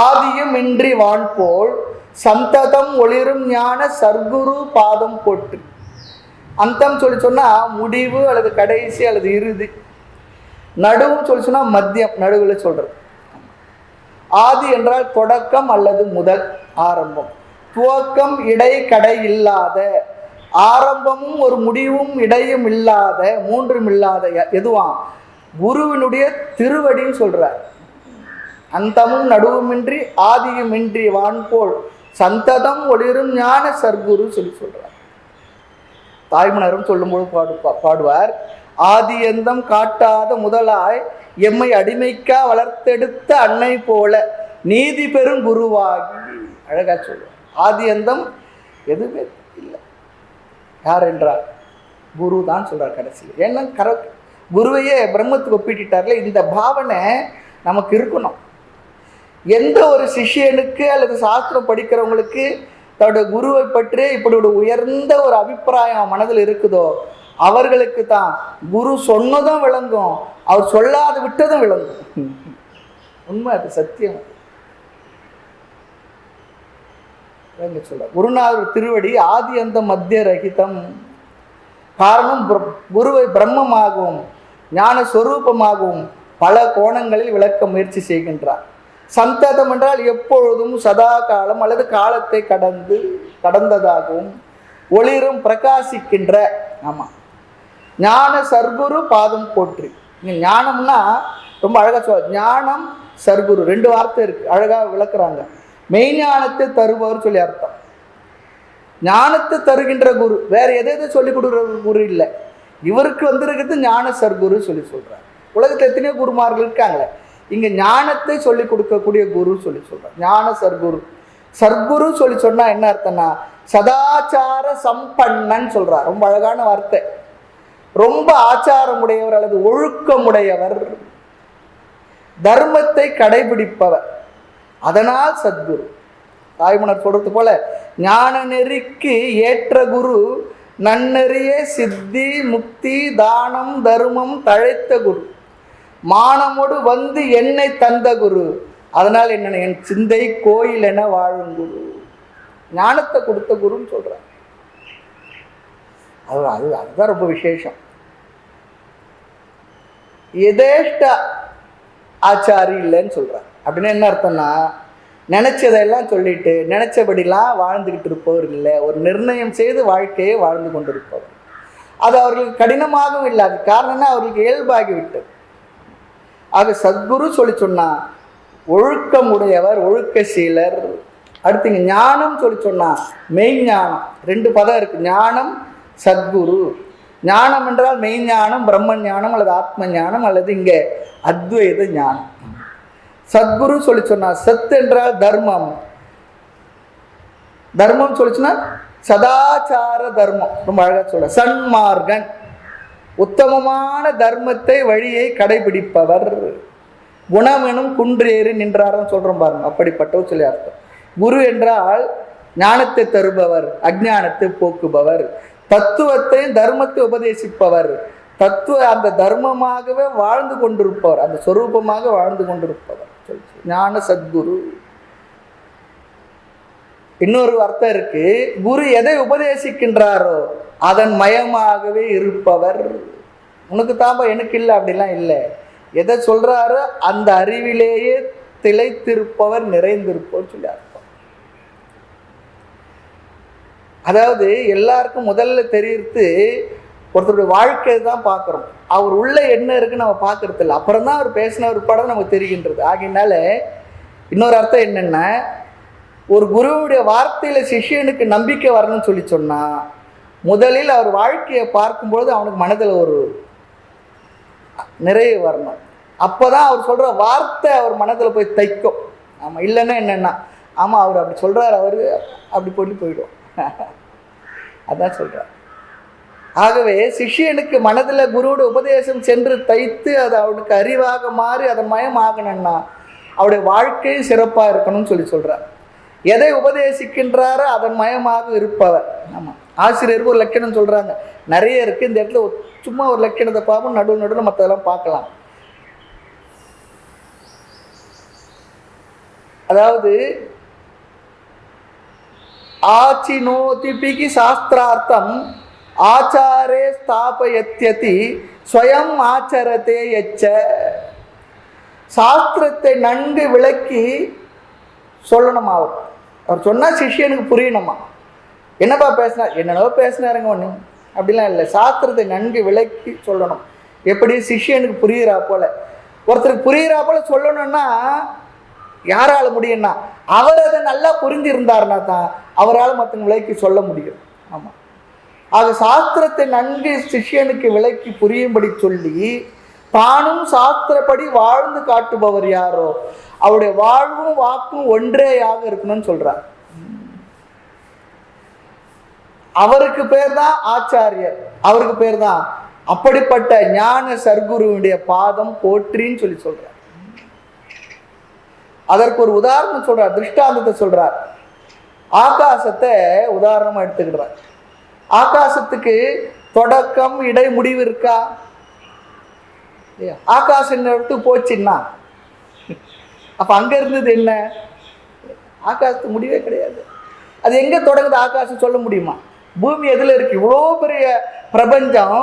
ஆதியும் இன்றி வான் போல் சந்ததம் ஒளிரும் ஞான சர்க்குரு பாதம் போட்டு. அந்தம் சொன்னால் முடிவு அல்லது கடைசி அல்லது இறுதி. நடுவும் சொன்னால் மத்தியம், நடுவில் சொல்கிறது. ஆதி என்றால் தொடக்கம் அல்லது முதல், ஆரம்பம். துவக்கம் இடை கடை இல்லாத, ஆரம்பமும் ஒரு முடிவும் இடையும் இல்லாத, மூன்றும் இல்லாத எதுவாம் குருவினுடைய திருவடின்னு சொல்கிறார். அந்தமும் நடுவுமின்றி ஆதியும் இன்றி வான் போல் சந்ததம் ஒளிரும் ஞான சர்க்குரு சொல்கிறார். தாய்மனரும் சொல்லும்போது பாடுவார், ஆதி எந்தம் காட்டாத முதலாய் எம்மை அடிமைக்கா வளர்த்தெடுத்த அன்னை போல நீதி பெரும் குருவாகி. அழகா சொல்லுவார். ஆதி எந்தம் எதுவுமே இல்லை, யார் என்றார்? குரு தான் சொல்கிறார் கடைசியில். ஏன்னா குருவையே பிரம்மத்துக்கு ஒப்பிட்டுட்டார்ல. இந்த பாவனை நமக்கு இருக்கணும். எந்த ஒரு சிஷ்யனுக்கு அல்லது சாஸ்திரம் படிக்கிறவங்களுக்கு தன்னுடைய குருவை பற்றி இப்படி ஒரு உயர்ந்த ஒரு அபிப்பிராயம் மனதில் இருக்குதோ அவர்களுக்கு தான் குரு சொன்னதும் விளங்கும், அவர் சொல்லாத விட்டதும் விளங்கும். உண்மை, அது சத்தியம். சொல்ல குருநாதர் திருவடி ஆதி அந்த மத்திய ரகிதம். காரணம் குருவை பிரம்மமாகவும் ஞான சொரூபமாகவும் பல கோணங்களில் விளக்க முயற்சி செய்கின்றார். சந்ததம் என்றால் எப்பொழுதும் சதா காலம் அல்லது காலத்தை கடந்ததாகவும் ஒளிரும் பிரகாசிக்கின்ற. ஆமாம், ஞான சர்க்குரு பாதம் போற்றி. ஞானம்னா ரொம்ப அழகாக சொல்ல, ஞானம் சர்க்குரு 2 வார்த்தை இருக்கு, அழகாக விளக்குறாங்க. மெய்ஞானத்தை தருபவர் சொல்லி அர்த்தம். ஞானத்தை தருகின்ற குரு, வேற எதை சொல்லிக் கொடுக்குற குரு இல்லை. இவருக்கு வந்திருக்கிறது ஞான சர்க்குரு சொல்லி சொல்றார். உலகத்தில் எத்தனையோ குருமார்கள் இருக்காங்களே, இங்க ஞானத்தை சொல்லி கொடுக்கக்கூடிய குரு சொல்லி சொல்றார். ஞான சர்க்குரு. சர்க்குரு சொல்லி சொன்னா என்ன அர்த்தம்னா சதாச்சார சம்பன்னன் சொல்றார். ரொம்ப அழகான வார்த்தை. ரொம்ப ஆச்சாரமுடையவர் அல்லது ஒழுக்கமுடையவர், தர்மத்தை கடைபிடிப்பவர், அதனால் சத்குரு. தாய்மனர் சொல்றது போல ஞான நெறிக்கு ஏற்ற குரு, நன்னெறிய சித்தி முக்தி தானம் தர்மம் தழைத்த குரு, மானமோடு வந்து என்னை தந்த குரு, அதனால் என்ன என் சிந்தை கோயில் என வாழும் குரு. ஞானத்தை கொடுத்த குருன்னு சொல்றார். அதுதான் ரொம்ப விசேஷம். எதேஷ்ட ஆச்சாரி இல்லைன்னு சொல்றார். அப்படின்னு என்ன அர்த்தம்னா நினைச்சதெல்லாம் சொல்லிட்டு நினைச்சபடிலாம் வாழ்ந்துக்கிட்டு இருப்பவர் இல்லை, ஒரு நிர்ணயம் செய்து வாழ்க்கையை வாழ்ந்து கொண்டிருப்பவர். அது அவர்களுக்கு கடினமாகவும் இல்லை. அது காரணம்னா அவர்களுக்கு இயல்பாகிவிட்டது. ஆக சத்குரு சொல்லி சொன்னா ஒழுக்கம் உடையவர், ஒழுக்கசீலர். அடுத்து இங்கே ஞானம் சொல்லி சொன்னா மெய்ஞானம். 2 பதம் இருக்கு, ஞானம் சத்குரு. ஞானம் என்றால் மெய்ஞானம், பிரம்ம ஞானம் அல்லது ஆத்ம ஞானம் அல்லது இங்கே அத்வைத ஞானம். சத்குரு சொல்லி சொன்னா சத் என்றால் தர்மம், தர்மம் சொல்லி சொன்னா சதாச்சார தர்மம். ரொம்ப அழகா சொல்ற சன்மார்கன், உத்தமமான தர்மத்தை வழியை கடைபிடிப்பவர். குணமெனும் குன்றேறி நின்றாரும் சொல்றோம் பாருங்க, அப்படிப்பட்டவர் சொல்லி அர்த்தம். குரு என்றால் ஞானத்தை தருபவர், அஞ்ஞானத்தை போக்குபவர், தத்துவத்தை தர்மத்தை உபதேசிப்பவர், அந்த தர்மமாகவே வாழ்ந்து கொண்டிருப்பவர், அந்த சொரூபமாக வாழ்ந்து கொண்டிருப்பவர் ஞான சத்குரு. இன்னொரு அர்த்தம் இருக்கு, குரு எதை உபதேசிக்கின்றாரோ அதன் மயமாகவே இருப்பவர். உனக்கு தாப்பா எனக்கு இல்லை அப்படிலாம் இல்லை, எதை சொல்றாரோ அந்த அறிவிலேயே திளைத்திருப்பவர், நிறைந்திருப்பவர் சொல்லி அர்த்தம். அதாவது எல்லாருக்கும் முதல்ல தெரியுது ஒருத்தருடைய வாழ்க்கையை தான் பார்க்குறோம், அவர் உள்ள என்ன இருக்குன்னு நம்ம பார்க்கறது இல்லை. அப்புறம் தான் அவர் பேசின ஒரு படம் நமக்கு தெரிகின்றது. ஆகையினால இன்னொரு அர்த்தம் என்னென்னா, ஒரு குருவுடைய வார்த்தையில் சிஷ்யனுக்கு நம்பிக்கை வரணும்னு சொல்லி சொன்னால் முதலில் அவர் வாழ்க்கையை பார்க்கும்பொழுது அவனுக்கு மனதில் ஒரு நிறைவு வரணும். அப்போ தான் அவர் சொல்கிற வார்த்தை அவர் மனதில் போய் தைக்கும். ஆமாம், இல்லைன்னா என்னென்னா ஆமாம் அவர் அப்படி சொல்கிறார், அவர் அப்படி போயிடும். அதான் சொல்கிறார். ஆகவே சிஷ்யனுக்கு மனதில் குருவோட உபதேசம் சென்று தைத்து அது அவனுக்கு அறிவாக மாறி அதன் மயம் ஆகணும்னா அவருடைய வாழ்க்கையும் சிறப்பாக இருக்கணும்னு சொல்லி சொல்கிறார். எதை உபதேசிக்கின்றாரோ அதன் மயமாக இருப்பவர். ஆமாம், ஆசிரியருக்கு ஒரு லட்சணம் சொல்கிறாங்க, நிறைய இருக்குது. இந்த இடத்துல சும்மா ஒரு லட்சணத்தை பார்ப்போம், நடுவில் மற்றதெல்லாம் பார்க்கலாம். அதாவது ஆச்சினோதிபிகி சாஸ்திரார்த்தம் ஆச்சாரே ஸ்தாபயத்யதி ஸ்வயம் ஆச்சரத்தே எச்ச. சாஸ்திரத்தை நன்கு விளக்கி சொல்லணுமா அவர் சொன்னால் சிஷ்யனுக்கு புரியணுமா. என்னப்பா பேசினார், என்னென்னவோ பேசினாருங்க ஒன்று அப்படிலாம் இல்லை. சாஸ்திரத்தை நன்கு விளக்கி சொல்லணும். எப்படி சிஷ்யனுக்கு புரிகிறா போல, ஒருத்தருக்கு புரிகிறா போல சொல்லணும்னா யாரால் முடியும்னா அவர் அதை நல்லா புரிஞ்சிருந்தாருன்னா தான் அவரால் மற்றவங்க விளக்கி சொல்ல முடியும். ஆமாம், ஆக சாஸ்திரத்தை நன்கு சிஷ்யனுக்கு விளக்கி புரியும்படி சொல்லி தானும் சாஸ்திரப்படி வாழ்ந்து காட்டுபவர் யாரோ அவருடைய வாழ்வும் வாக்கும் ஒன்றேயாக இருக்கணும்னு சொல்றார். அவருக்கு பேர் தான் ஆச்சாரியர், அவருக்கு பேர் தான். அப்படிப்பட்ட ஞான சர்க்குருவுடைய பாதம் போற்றின்னு சொல்லி சொல்றார். அதற்கு ஒரு உதாரணம் சொல்றார், திருஷ்டாந்தத்தை சொல்றார். ஆகாசத்தை உதாரணமா எடுத்துக்கிறார். ஆகாசத்துக்கு தொடக்கம் இடை முடிவு இருக்கா? ஆகாசம் இடத்துக்கு போச்சுன்னா அப்ப அங்க இருந்தது என்ன? ஆகாசத்துக்கு முடிவே கிடையாது. அது எங்க தொடங்குது ஆகாசம் சொல்ல முடியுமா? பூமி எதுல இருக்கு? இவ்வளோ பெரிய பிரபஞ்சம்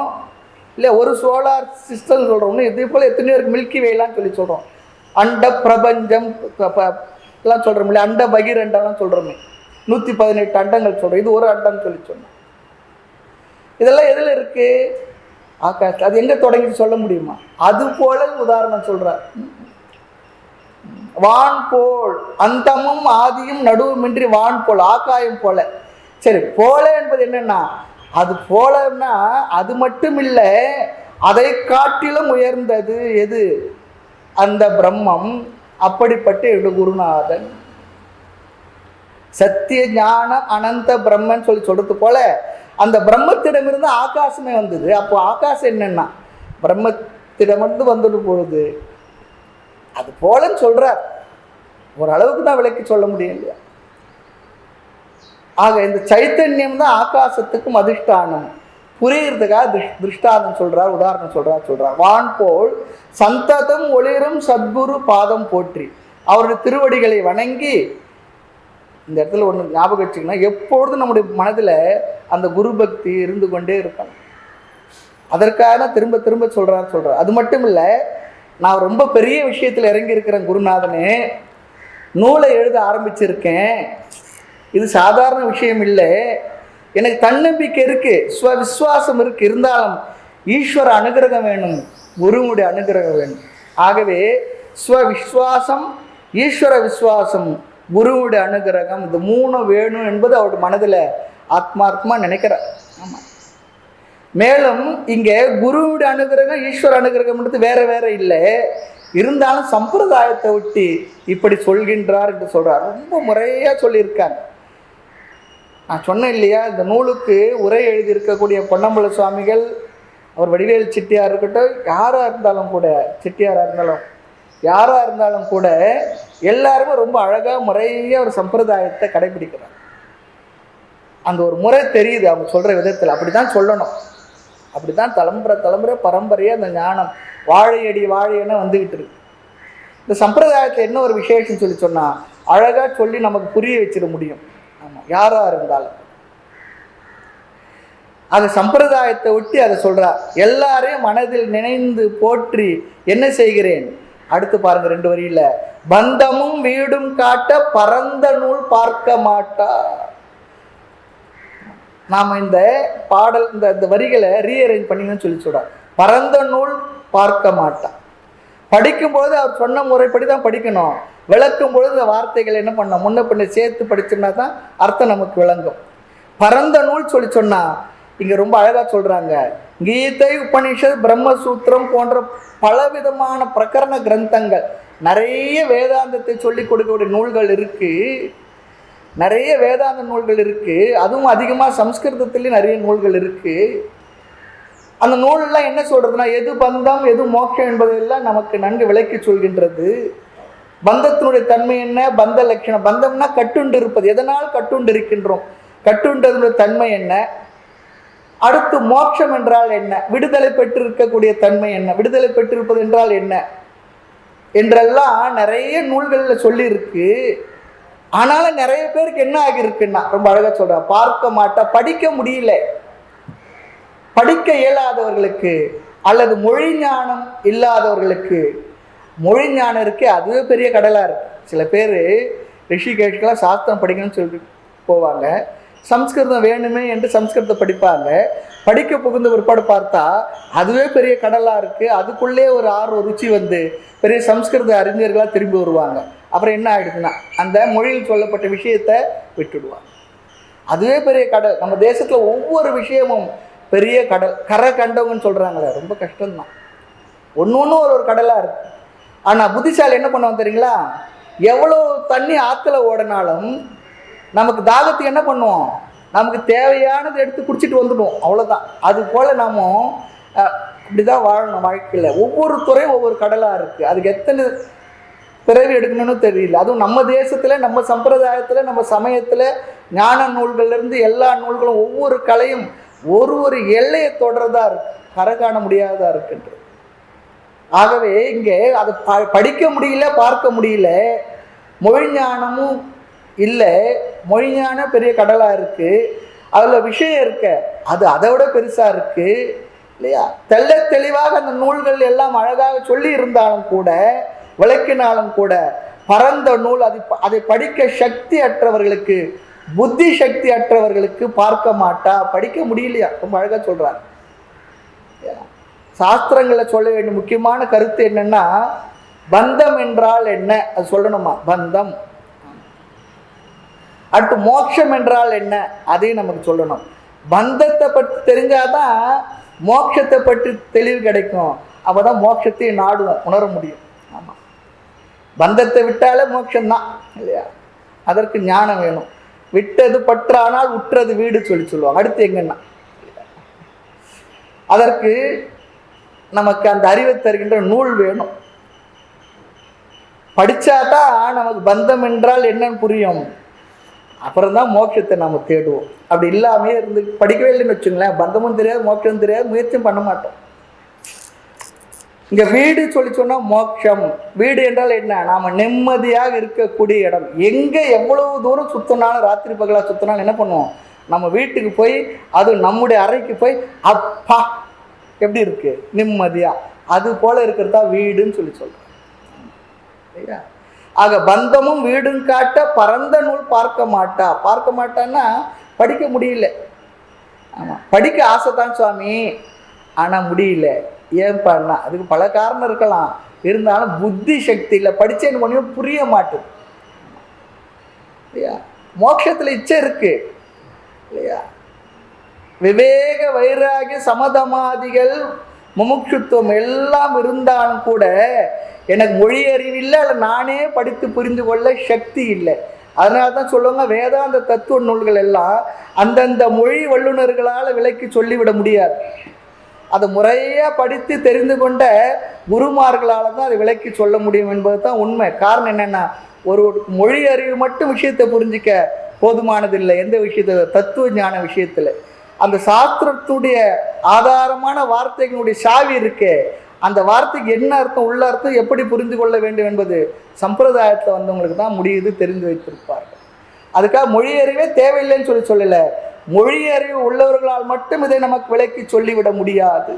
இல்லை, ஒரு சோலார் சிஸ்டம் சொல்றோம், இதே போல எத்தனையோ இருக்கு, மில்கி வேலாம் சொல்லி சொல்றோம், அண்ட பிரபஞ்சம் எல்லாம் சொல்றோம் இல்லையா, அண்ட பகிரண்டம்லாம் சொல்றோமே, 118 அண்டங்கள் சொல்றோம், இது ஒரு அண்டம் சொல்லி சொன்னோம். இதெல்லாம் எதுல இருக்கு? ஆகாஷ். அது எங்க தொடங்கி சொல்ல முடியுமா? அது போல உதாரணம் சொல்றார். வான் போல் அந்தமும் ஆதியும் நடுவுமின்றி வான் போல், ஆகாயம் போல. சரி, போல என்பது என்னன்னா, அது போலன்னா அது மட்டும் இல்லை, அதை காட்டிலும் உயர்ந்தது எது? அந்த பிரம்மம். அப்படிப்பட்ட என்னுடைய குருநாதன் சத்திய ஞானம் அனந்த பிரம்மன் சொல்லி சொல்றது போல அந்த பிரம்மத்திடமிருந்து ஆகாசமே வந்தது. அப்போ ஆகாசம் என்னன்னா பிரம்மத்திடமிருந்து வந்துட்டு போகுது. அது போலன்னு சொல்றார். ஓரளவுக்கு தான் விளக்கி சொல்ல முடியும் இல்லையா? ஆக இந்த சைத்தன்யம் தான் ஆகாசத்துக்கும் அதிஷ்டானம். புரியுறதுக்காக திருஷ்டாந்தம் சொல்றார், உதாரணம் சொல்றார். வான் போல் சந்ததம் ஒளிரும் சத்குரு பாதம் போற்றி, அவருடைய திருவடிகளை வணங்கி. இந்த இடத்துல ஒன்று ஞாபகம் வச்சுக்கணும், எப்பொழுதும் நம்முடைய மனதில் அந்த குரு பக்தி இருந்து கொண்டே இருக்கணும். அதற்காக திரும்ப திரும்ப சொல்றார். அது மட்டும் இல்லை, நான் ரொம்ப பெரிய விஷயத்தில் இறங்கி இருக்கிறேன் குருநாதனே, நூலை எழுத ஆரம்பிச்சிருக்கேன், இது சாதாரண விஷயம் இல்லை, எனக்கு தன்னம்பிக்கை இருக்கு, விசுவாசம் இருக்கு, இருந்தாலும் ஈஸ்வர அனுகிரகம் வேணும், குருவுடைய அனுகிரகம் வேணும். ஆகவே விசுவாசம், ஈஸ்வர விசுவாசம், குருவுடைய அனுகிரகம், இந்த 3 வேணும் என்பது அவருடைய மனதில் ஆத்மார்த்தமா நினைக்கிறார். ஆமா. மேலும் இங்கே குருவுடைய அனுகிரகம் ஈஸ்வர அனுகிரகம்ன்றது வேற வேற இல்லை, இருந்தாலும் சம்பிரதாயத்தை ஒட்டி இப்படி சொல்கின்றார் என்று சொல்றார். ரொம்ப முறையா சொல்லியிருக்காங்க. நான் சொன்னேன் இல்லையா, இந்த நூலுக்கு உரை எழுதியிருக்கக்கூடிய பொன்னம்பல சுவாமிகள், அவர் வடிவேல் செட்டியார் இருக்கட்டும், யாராக இருந்தாலும் கூட, செட்டியாராக இருந்தாலும் யாராக இருந்தாலும் கூட, எல்லாருமே ரொம்ப அழகாக முறையாக ஒரு சம்பிரதாயத்தை கடைபிடிக்கிறாங்க. அந்த ஒரு முறை தெரியுது அவங்க சொல்கிற விதத்தில். அப்படி தான் சொல்லணும், அப்படி தான் தலைமுறை பரம்பரையாக அந்த ஞானம் வாழையடி வாழையன்னு வந்துக்கிட்டு இருக்கு. இந்த சம்பிரதாயத்தில் என்ன ஒரு விசேஷம் சொல்லி சொன்னால், அழகாக சொல்லி நமக்கு புரிய வச்சிட முடியும். ஆமாம், யாராக இருந்தாலும் அந்த சம்பிரதாயத்தை ஒட்டி அதை சொல்கிறார். எல்லாரையும் மனதில் நினைந்து போற்றி என்ன செய்கிறேன்? அடுத்து பாருங்க 2 வரியில, பந்தமும் வீடும் காட்ட பரந்த நூல் பார்க்க மாட்டா. நாம இந்த பாடல் இந்த வரிகளை ரீஅரேஞ்ச் பண்ணிங்கன்னு சொல்லி சொல்றார். பரந்த நூல் பார்க்க மாட்டா. படிக்கும்போது அவர் சொன்ன முறைப்படி தான் படிக்கணும். விளக்கும் பொழுது இந்த வார்த்தைகள் என்ன பண்ணோம், முன்ன பின்ன சேர்த்து படிச்சோம்னா தான் அர்த்தம் நமக்கு விளங்கும். பரந்த நூல் சொல்லி சொன்னா இங்க ரொம்ப அழகா சொல்றாங்க. கீதை, உபனிஷத், பிரம்மசூத்திரம் போன்ற பலவிதமான பிரகரண கிரந்தங்கள், நிறைய வேதாந்தத்தை சொல்லிக் கொடுக்கக்கூடிய நூல்கள் இருக்கு, நிறைய வேதாந்த நூல்கள் இருக்கு. அதுவும் அதிகமாக சம்ஸ்கிருதத்திலேயும் நிறைய நூல்கள் இருக்கு. அந்த நூலெல்லாம் என்ன சொல்றதுன்னா, எது பந்தம் எது மோட்சம் என்பதையெல்லாம் நமக்கு நன்கு விளக்கி சொல்கின்றது. பந்தத்தினுடைய தன்மை என்ன, பந்த லட்சணம், பந்தம்னா கட்டுண்டு இருப்பது, எதனால் கட்டுண்டு இருக்கின்றோம், கட்டுண்டதுடைய தன்மை என்ன, அடுத்து மோட்சம் என்றால் என்ன, விடுதலை பெற்றிருக்கக்கூடிய தன்மை என்ன, விடுதலை பெற்றிருப்பது என்றால் என்ன என்றெல்லாம் நிறைய நூல்களில் சொல்லி இருக்கு. ஆனாலும் நிறைய பேருக்கு என்ன ஆகியிருக்குன்னா, ரொம்ப அழகா சொல்ற, பார்க்க மாட்டா, படிக்க முடியல. படிக்க இயலாதவர்களுக்கு அல்லது மொழி ஞானம் இல்லாதவர்களுக்கு, மொழி ஞானம் இருக்கு, அதுவே பெரிய கடலா இருக்கு. சில பேர் ரிஷிகேஷ்கெல்லாம் சாஸ்திரம் படிக்கணும்னு சொல்லிட்டு போவாங்க, சம்ஸ்கிருதம் வேணுமே என்று சம்ஸ்கிருதம் படிப்பாங்க. படிக்க புகுந்த பிற்பாடு பார்த்தா அதுவே பெரிய கடலாக இருக்குது. அதுக்குள்ளே ஒரு ருச்சி வந்து பெரிய சம்ஸ்கிருத அறிஞர்களாக திரும்பி வருவாங்க. அப்புறம் என்ன ஆகிடுதுன்னா, அந்த மொழியில் சொல்லப்பட்ட விஷயத்தை விட்டுடுவாங்க. அதுவே பெரிய கடல். நம்ம தேசத்தில் ஒவ்வொரு விஷயமும் பெரிய கடல், கரை கண்டவங்கன்னு சொல்கிறாங்களே, ரொம்ப கஷ்டம்தான். ஒன்று ஒரு கடலாக இருக்குது. ஆனால் புத்திசாலி என்ன பண்ணுவோம் தெரியுங்களா, எவ்வளோ தண்ணி ஆற்றுல ஓடினாலும் நமக்கு தாகத்துக்கு என்ன பண்ணுவோம், நமக்கு தேவையானது எடுத்து குடிச்சிட்டு வந்துடுவோம், அவ்வளோதான். அது போல் நம்ம இப்படிதான் வாழணும் வாழ்க்கையில். ஒவ்வொரு துறையும் ஒவ்வொரு கடலாக இருக்குது. அதுக்கு எத்தனை பிறவி எடுக்கணும்னு தெரியல. அதுவும் நம்ம தேசத்தில், நம்ம சம்பிரதாயத்தில், நம்ம சமயத்தில் ஞான நூல்கள்லேருந்து எல்லா நூல்களும் ஒவ்வொரு கலையும் ஒரு எல்லையை தொடர்றதா இருக்கு, கரை காண முடியாததா இருக்குன்றது. ஆகவே இங்கே அதை படிக்க முடியல, பார்க்க முடியல. மொழி ஞானமும் இல்லை, மொழி ஞானம் பெரிய கடலாக இருக்குது, அதில் விஷயம் இருக்க அது அதை விட பெருசாக இருக்குது இல்லையா? தெள்ள தெளிவாக அந்த நூல்கள் எல்லாம் அழகாக சொல்லி இருந்தாலும் கூட, விளக்கினாலும் கூட, பரந்த நூல் அதை படிக்க சக்தி அற்றவர்களுக்கு, புத்தி சக்தி அற்றவர்களுக்கு பார்க்க மாட்டா, படிக்க முடியலையா. ரொம்ப அழகாக சொல்கிறார். சாஸ்திரங்களை சொல்ல வேண்டிய முக்கியமான கருத்து என்னன்னா, பந்தம் என்றால் என்ன அது சொல்லணுமா? பந்தம். அடுத்து மோட்சம் என்றால் என்ன அதையும் நமக்கு சொல்லணும். பந்தத்தை பற்றி தெரிஞ்சாதான் மோட்சத்தை பற்றி தெளிவு கிடைக்கும். அப்போதான் மோட்சத்தை நாடுவோம், உணர முடியும். ஆமாம், பந்தத்தை விட்டாலே மோட்சம்தான் இல்லையா? அதற்கு ஞானம் வேணும். விட்டது பற்றானால் உற்றது வீடு சொல்லுவாங்க. அடுத்து எங்கன்னா அதற்கு நமக்கு அந்த அறிவை தருகின்ற நூல் வேணும். படித்தாதான் நமக்கு பந்தம் என்றால் என்னன்னு புரியும். அப்புறம்தான் மோட்சத்தை நம்ம தேடுவோம். அப்படி இல்லாமே இருந்து படிக்கவே இல்லைன்னு வச்சுங்களேன், பந்தமும் தெரியாது, மோட்சமும் தெரியாது, முயற்சியும் பண்ண மாட்டோம். இங்கே வீடு சொன்னால் மோட்சம். வீடு என்றால் என்ன? நாம் நிம்மதியாக இருக்கக்கூடிய இடம். எங்கே எவ்வளவு தூரம் சுற்றினாலும், ராத்திரி பகலாக சுற்றினாலும் என்ன பண்ணுவோம்? நம்ம வீட்டுக்கு போய், அது நம்முடைய அறைக்கு போய், அப்பா எப்படி இருக்கு நிம்மதியாக, அது போல் இருக்கிறதா வீடுன்னு சொல்கிறோம் இல்லையா? ஆக பந்தமும் வீடும் காட்ட பரந்த நூல் பார்க்க மாட்டான்னா படிக்க முடியல. ஆமாம், படிக்க ஆசை தான் சுவாமி, ஆனால் முடியல. ஏன்பான்னா அதுக்கு பல காரணம் இருக்கலாம். இருந்தாலும் புத்தி சக்தி இல்லை, படித்தேன்னு ஒன்றும் புரிய மாட்டுது இல்லையா? மோட்சத்தில் இச்சை இருக்கு இல்லையா? விவேக வைராகிய சமதமாதிகள் முமுட்சுத்துவம் எல்லாம் இருந்தாலும் கூட எனக்கு மொழி அறிவு இல்லை, அல்ல நானே படித்து புரிந்து கொள்ள சக்தி இல்லை. அதனால தான் சொல்லுவாங்க, வேதாந்த தத்துவ நூல்கள் எல்லாம் அந்தந்த மொழி வல்லுநர்களால் விலைக்கு சொல்லிவிட முடியாது. அதை முறையாக படித்து தெரிந்து கொண்ட குருமார்களால் தான் அதை விலைக்கு சொல்ல முடியும் என்பது தான் உண்மை. காரணம் என்னென்னா, ஒரு மொழி அறிவு மட்டும் விஷயத்தை புரிஞ்சிக்க போதுமானதில்லை. எந்த விஷயத்தை? தத்துவ ஞான விஷயத்தில் அந்த சாஸ்திரத்துடைய ஆதாரமான வார்த்தைகளுடைய சாவி இருக்கே, அந்த வார்த்தைக்கு என்ன அர்த்தம், உள்ள அர்த்தம் எப்படி புரிந்து கொள்ள வேண்டும் என்பது சம்பிரதாயத்தில் வந்தவங்களுக்கு தான் முடியுது, தெரிந்து வைத்திருப்பார்கள். அதுக்காக மொழி அறிவே தேவையில்லைன்னு சொல்லலை. மொழி அறிவு உள்ளவர்களால் மட்டும் இதை நமக்கு விளக்கி சொல்லிவிட முடியாது.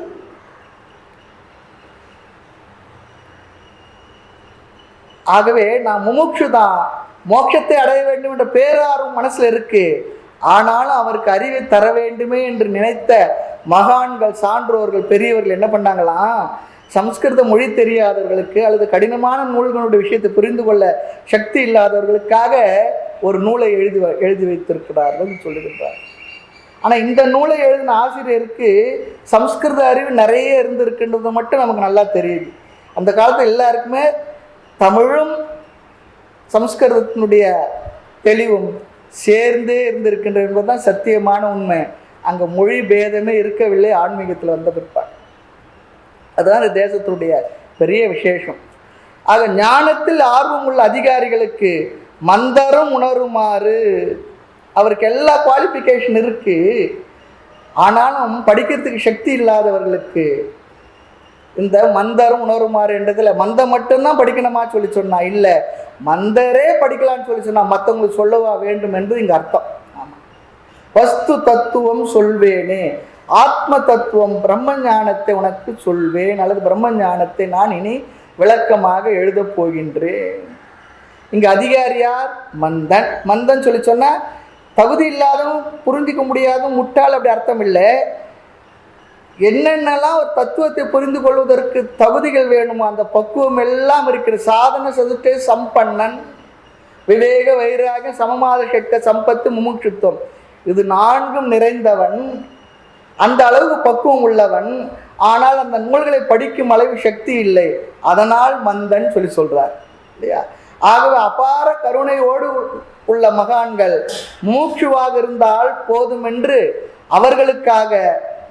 ஆகவே நான் முமுட்சு தான், மோட்சத்தை அடைய வேண்டும் என்ற பேரார்வம் மனசில் இருக்கு. ஆனாலும் அவருக்கு அறிவை தர வேண்டுமே என்று நினைத்த மகான்கள், சான்றோர்கள், பெரியவர்கள் என்ன பண்ணாங்களாம், சம்ஸ்கிருத மொழி தெரியாதவர்களுக்கு அல்லது கடினமான நூல்களுடைய விஷயத்தை புரிந்து கொள்ள சக்தி இல்லாதவர்களுக்காக ஒரு நூலை எழுதி வைத்திருக்கிறார்கள் சொல்லுகின்றார். ஆனால் இந்த நூலை எழுதின ஆசிரியருக்கு சம்ஸ்கிருத அறிவு நிறைய இருந்திருக்குன்றது மட்டும் நமக்கு நல்லா தெரியுது. அந்த காலத்தில் எல்லாருக்குமே தமிழும் சம்ஸ்கிருதத்தினுடைய தெளிவும் சேர்ந்தே இருந்திருக்கின்ற என்பதுதான் சத்தியமான உண்மை. அங்கே மொழி பேதமே இருக்கவில்லை ஆன்மீகத்தில் வந்த பிற்பாடு. அதுதான் இந்த தேசத்தினுடைய பெரிய விசேஷம். ஆக ஞானத்தில் ஆர்வம் உள்ள அதிகாரிகளுக்கு மந்தரும் உணருமாறு, அவருக்கு எல்லா குவாலிஃபிகேஷன் இருக்கு. ஆனாலும் படிக்கிறதுக்கு சக்தி இல்லாதவர்களுக்கு இந்த மந்தரும் உணருமாறு என்றதில் மந்தம் மட்டும்தான் படிக்கணுமா சொன்னா இல்லை, மந்தரே படிக்கலான்னு சொன்னா மற்றவங்களுக்கு சொல்லவா வேண்டும் என்று இங்கே அர்த்தம். ஆமாம், வஸ்து தத்துவம் சொல்வேனே, ஆத்ம தத்துவம் பிரம்ம ஞானத்தை உனக்கு சொல்வேன், அல்லது பிரம்ம ஞானத்தை நான் இனி விளக்கமாக எழுதப் போகின்றேன். இங்கே அதிகாரியார் மந்தன். மந்தன் சொன்னால் தகுதி இல்லாதவும் புரிஞ்சிக்க முடியாதவும் முட்டாள், அப்படி அர்த்தம் இல்லை. என்னென்னலாம் ஒரு தத்துவத்தை புரிந்து கொள்வதற்கு தகுதிகள் வேணுமோ அந்த பக்குவம் எல்லாம் இருக்கிற சாதன சதுர்த்தே சம்பன்னன், விவேக வைராக சமமாத சட்ட சம்பத்து முமுட்சுத்துவம், இது நான்கும் நிறைந்தவன், அந்த அளவுக்கு பக்குவம் உள்ளவன். ஆனால் அந்த நூல்களை படிக்கும் அளவு சக்தி இல்லை, அதனால் மந்தன் சொல்றார் இல்லையா? ஆகவே அபார கருணையோடு உள்ள மகான்கள் மூச்சுவாக இருந்தால் போதும் என்று அவர்களுக்காக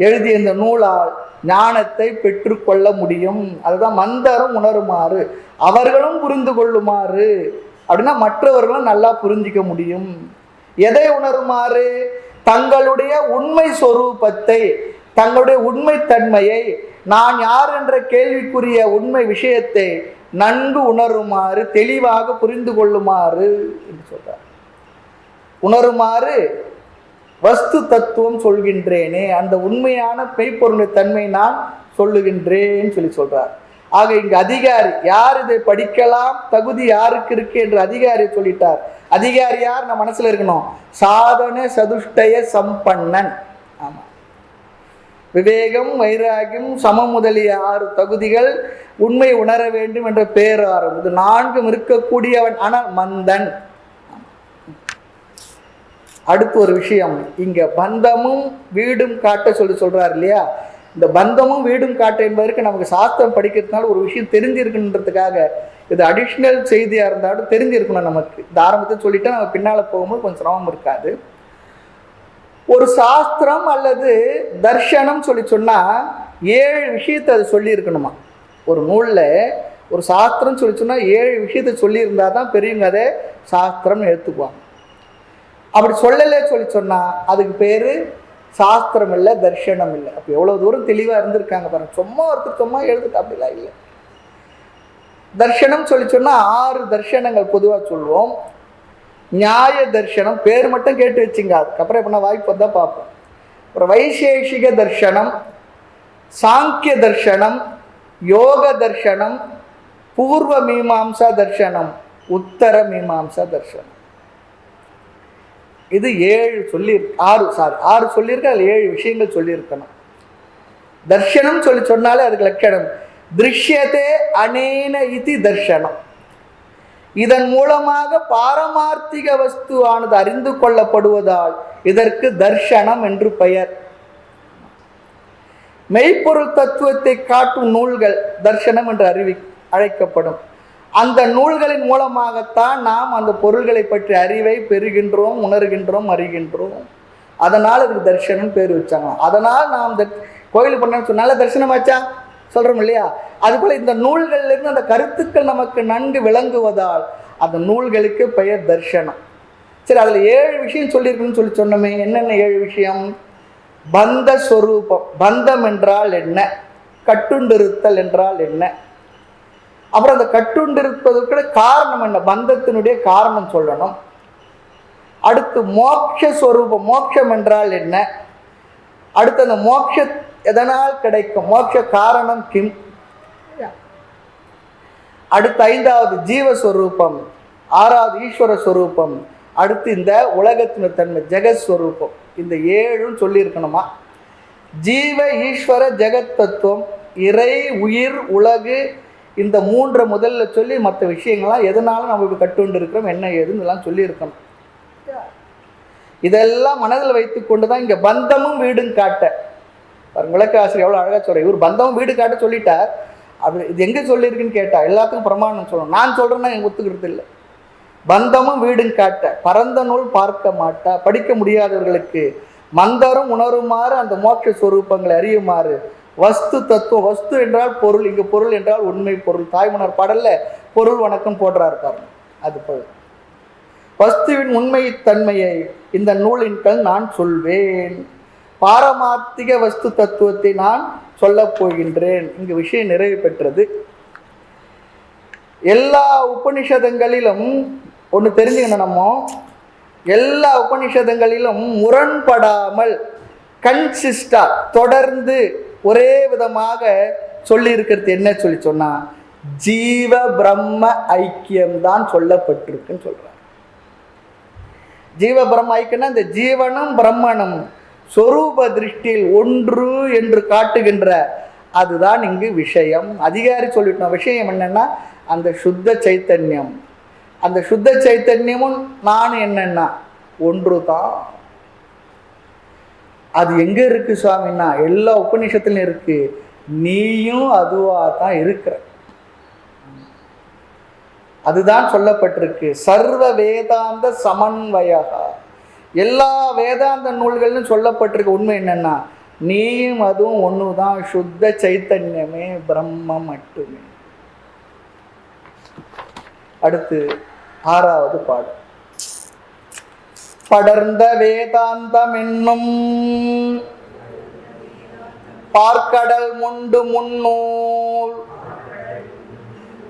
எழுதிய இந்த நூலால் ஞானத்தை பெற்றுக்கொள்ள முடியும். அதுதான் மந்தரும் உணருமாறு, அவர்களும் புரிந்து கொள்ளுமாறு. அப்படின்னா மற்றவர்களும் நல்லா புரிஞ்சிக்க முடியும். எதை உணருமாறு? தங்களுடைய உண்மை சொரூபத்தை, தங்களுடைய உண்மைத்தன்மையை, நான் யார் என்ற கேள்விக்குரிய உண்மை விஷயத்தை நன்கு உணருமாறு, தெளிவாக புரிந்து கொள்ளுமாறு என்று சொல்றார். உணருமாறு வஸ்து தத்துவம் சொல்கின்றேனே, அந்த உண்மையான மெய்ப்பொருளுடைய தன்மை நான் சொல்லுகின்றேன் சொல்லி சொல்றார். ஆக இங்கு அதிகாரி யார், இதை படிக்கலாம் தகுதி யாருக்கு இருக்கு என்று அதிகாரி சொல்லிட்டார். அதிகாரி யார் நம்ம மனசுல இருக்கணும்? சாதன சதுஷ்டய சம்பன்னன். ஆமா, விவேகம், வைராகியம், சமம் முதலிய 6 தகுதிகள், உண்மை உணர வேண்டும் என்ற பேராரம், இது 4ம் இருக்கக்கூடியவன். ஆனால் மந்தன். அடுத்து ஒரு விஷயம், இங்க பந்தமும் வீடும் காட்ட சொல்றார் இல்லையா? இந்த பந்தமும் வீடும் காட்ட என்பதற்கு நமக்கு சாஸ்திரம் படிக்கிறதுனால ஒரு விஷயம் தெரிஞ்சிருக்குன்றதுக்காக, இது அடிஷ்னல் செய்தியா இருந்தாலும் தெரிஞ்சிருக்கணும் நமக்கு. இந்த ஆரம்பத்தை சொல்லிட்டா நம்ம பின்னால போகும்போது கொஞ்சம் சிரமம் இருக்காது. ஒரு சாஸ்திரம் அல்லது தர்ஷனம் சொல்லி சொன்னா 7 விஷயத்தை அது சொல்லி இருக்கணுமா. ஒரு நூல்ல ஒரு சாஸ்திரம் சொல்லி சொன்னா 7 விஷயத்தை சொல்லி இருந்தா தான் பெரியவங்க அதை சாஸ்திரம் எடுத்துக்குவாங்க. அப்படி சொல்லலை சொல்லி சொன்னா அதுக்கு பேரு சாஸ்திரம் இல்லை, தர்ஷனம் இல்லை. அப்போ எவ்வளவு தூரம் தெளிவா இருந்திருக்காங்க பாருங்க. சும்மா ஒருத்தர் சும்மா எழுதுட்டு அப்படிலாம் இல்லை. தர்ஷனம் சொல்லி சொன்னா 6 தர்ஷனங்கள் பொதுவா சொல்லுவோம். நியாய தர்ஷனம் பேர் மட்டும் கேட்டு வச்சுங்க, அதுக்கப்புறம் எப்படின்னா வாய்ப்பு தான் பார்ப்போம். அப்புறம் வைசேஷிக தர்ஷனம், சாங்கிய தர்ஷனம், யோக தர்ஷனம், பூர்வ மீமாம்சா தர்ஷனம், உத்தர மீமாம்சா தர்ஷனம். இது 7 சொல்லியிருக்க. அதில் 7 விஷயங்கள் சொல்லியிருக்கணும். தர்ஷனம் சொல்லி சொன்னாலே அதுக்கு லட்சணம் திருஷ்யதே அனேன இதி தர்ஷனம். இதன் மூலமாக பாரமார்த்திக வஸ்து ஆனது அறிந்து கொள்ளப்படுவதால் இதற்கு தர்ஷனம் என்று பெயர். மெய்ப்பொருள் தத்துவத்தை காட்டும் நூல்கள் தர்ஷனம் என்று அழைக்கப்படும். அந்த நூல்களின் மூலமாகத்தான் நாம் அந்த பொருள்களை பற்றி அறிவை பெறுகின்றோம், உணர்கின்றோம், அறிகின்றோம். அதனால் இதுக்கு தர்ஷனம் பேர் வச்சாங்க. அதனால் நாம் கோயிலுக்கு பண்ண சொன்னால தரிசனம் வச்சா சொல்றோம் இல்லையா? அதுபோல இந்த நூல்கள்ல இருந்து அந்த கருத்துக்கள் நமக்கு நன்கு விளங்குவதால் அந்த நூல்களுக்கு பெயர் தர்ஷனம். சரி, அதுல 7 விஷயம் சொல்லியிருக்குன்னு சொல்லி சொன்னோமே. என்னென்ன 7 விஷயம்? பந்த ஸ்வரூபம், பந்தம் என்றால் என்ன, கட்டுண்டிருத்தல் என்றால் என்ன, அப்புறம் அந்த கட்டுண்டிருப்பதற்கு காரணம் என்ன, பந்தத்தினுடைய காரணம் சொல்லணும். அடுத்து மோட்ச ஸ்வரூபம், மோட்சம் என்றால் என்ன, அடுத்து அந்த மோட்ச எதனால் கிடைக்கும், மோட்ச காரணம் கிம். அடுத்து 5வது ஜீவஸ்வரூபம், 6வது ஈஸ்வர ஸ்வரூபம், அடுத்து இந்த உலகத்தின் தன்மை ஜெகஸ்வரூபம். இந்த 7ம் சொல்லி இருக்கணுமா. ஜீவ ஈஸ்வர ஜெகத் தத்துவம், இறை உயிர் உலகு, இந்த 3 முதல்ல சொல்லி மற்ற விஷயங்கள்லாம் எதனாலும் நம்ம இப்படி கட்டுண்டு இருக்கிறோம் என்ன ஏதுன்னு எல்லாம் சொல்லி இருக்கணும். இதெல்லாம் மனதில் வைத்து கொண்டு தான் இங்கே பந்தமும் வீடும் காட்ட விளக்க ஆசிரியர் எவ்வளோ அழகாக சொல்கிறேன். இவர் பந்தமும் வீடு காட்ட சொல்லிட்டார். அப்படி இது எங்கே சொல்லியிருக்குன்னு கேட்டால் எல்லாத்துக்கும் பிரமாணம் சொல்லணும். நான் சொல்கிறேன்னா எங்கள் ஒத்துக்கிறது இல்லை. பந்தமும் வீடும் காட்ட பரந்த நூல் பார்க்க மாட்டா, படிக்க முடியாதவர்களுக்கு மந்தரும் உணருமாறு அந்த மோட்ச ஸ்வரூபங்களை அறியுமாறு வஸ்து தத்துவம், வஸ்து என்றால் பொருள், இங்கே பொருள் என்றால் உண்மை பொருள். தாய்மன்னர் பாடல்ல பொருள் வணக்கம் போடுறாரு பாருங்க. அது பொருள். வஸ்துவின் உண்மை தன்மையை இந்த நூலின் கண் நான் சொல்வேன். பாரமார்த்திக வஸ்து தத்துவத்தை நான் சொல்ல போகின்றேன். இங்கு விஷயம் நிறைவு பெற்றது. எல்லா உபனிஷதங்களிலும் ஒன்று தெரிஞ்சுக்கணும், நம்ம எல்லா உபனிஷதங்களிலும் முரண்படாமல் கன்சிஸ்டா தொடர்ந்து ஒரே விதமாக சொல்லி இருக்கிறது என்ன சொல்லி சொன்னா ஜீவ பிரம்ம ஐக்கியம்தான் சொல்லப்பட்டிருக்குன்னு சொல்றார். ஜீவ பிரம்ம ஐக்கியம்னா இந்த ஜீவனும் பிரம்மனும் சொரூப திருஷ்டியில் ஒன்று என்று காட்டுகின்ற அதுதான் இங்கு விஷயம். அதிகாரி சொல்லிட்டோம். விஷயம் என்னன்னா அந்த சுத்த சைத்தன்யம். அந்த சுத்த சைத்தன்யமும் நான் என்னன்னா ஒன்று தான். அது எங்க இருக்கு சுவாமின்னா எல்லா உபநிஷத்துலையும் இருக்கு. நீயும் அதுவா தான் இருக்கிற. அதுதான் சொல்லப்பட்டிருக்கு. சர்வ வேதாந்த சமன்வயா, எல்லா வேதாந்த நூல்கள்னு சொல்லப்பட்டிருக்கு. உண்மை என்னன்னா நீயும் அதுவும் ஒன்று தான், சுத்த சைத்தன்யமே, பிரம்மம் மட்டுமே. அடுத்து 6வது பாடல். படர்ந்த வேதாந்தம் என்னும் பார்க்கடல் முண்டு முன்னூல்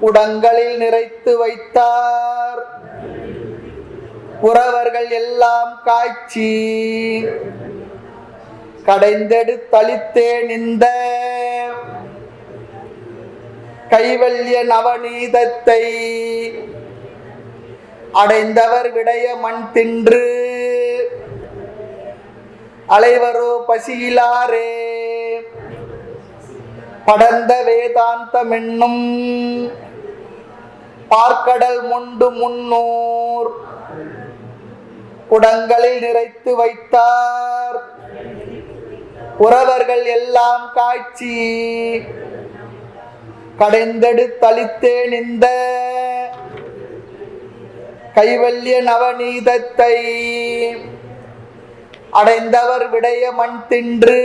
குடங்களில் நிறைத்து வைத்தார், புறவர்கள் எல்லாம் காய்ச்சி கடைந்தெடுத்தளித்தேன் இந்த கைவல்ய நவநீதத்தை, அடைந்தவர் விடைய மண் தின்று அலைவரோ பசியிலாரே. படர்ந்த வேதாந்தம் என்னும் பார்க்கடல் முண்டு முன்னூர் குடங்களில் நிறைத்து வைத்தார், உறவர்கள் எல்லாம் காய்ச்சி கடைந்தெடுத்தளித்தேன் இந்த கைவல்ய நவநீதத்தை, அடைந்தவர் விடைய மண் தின்று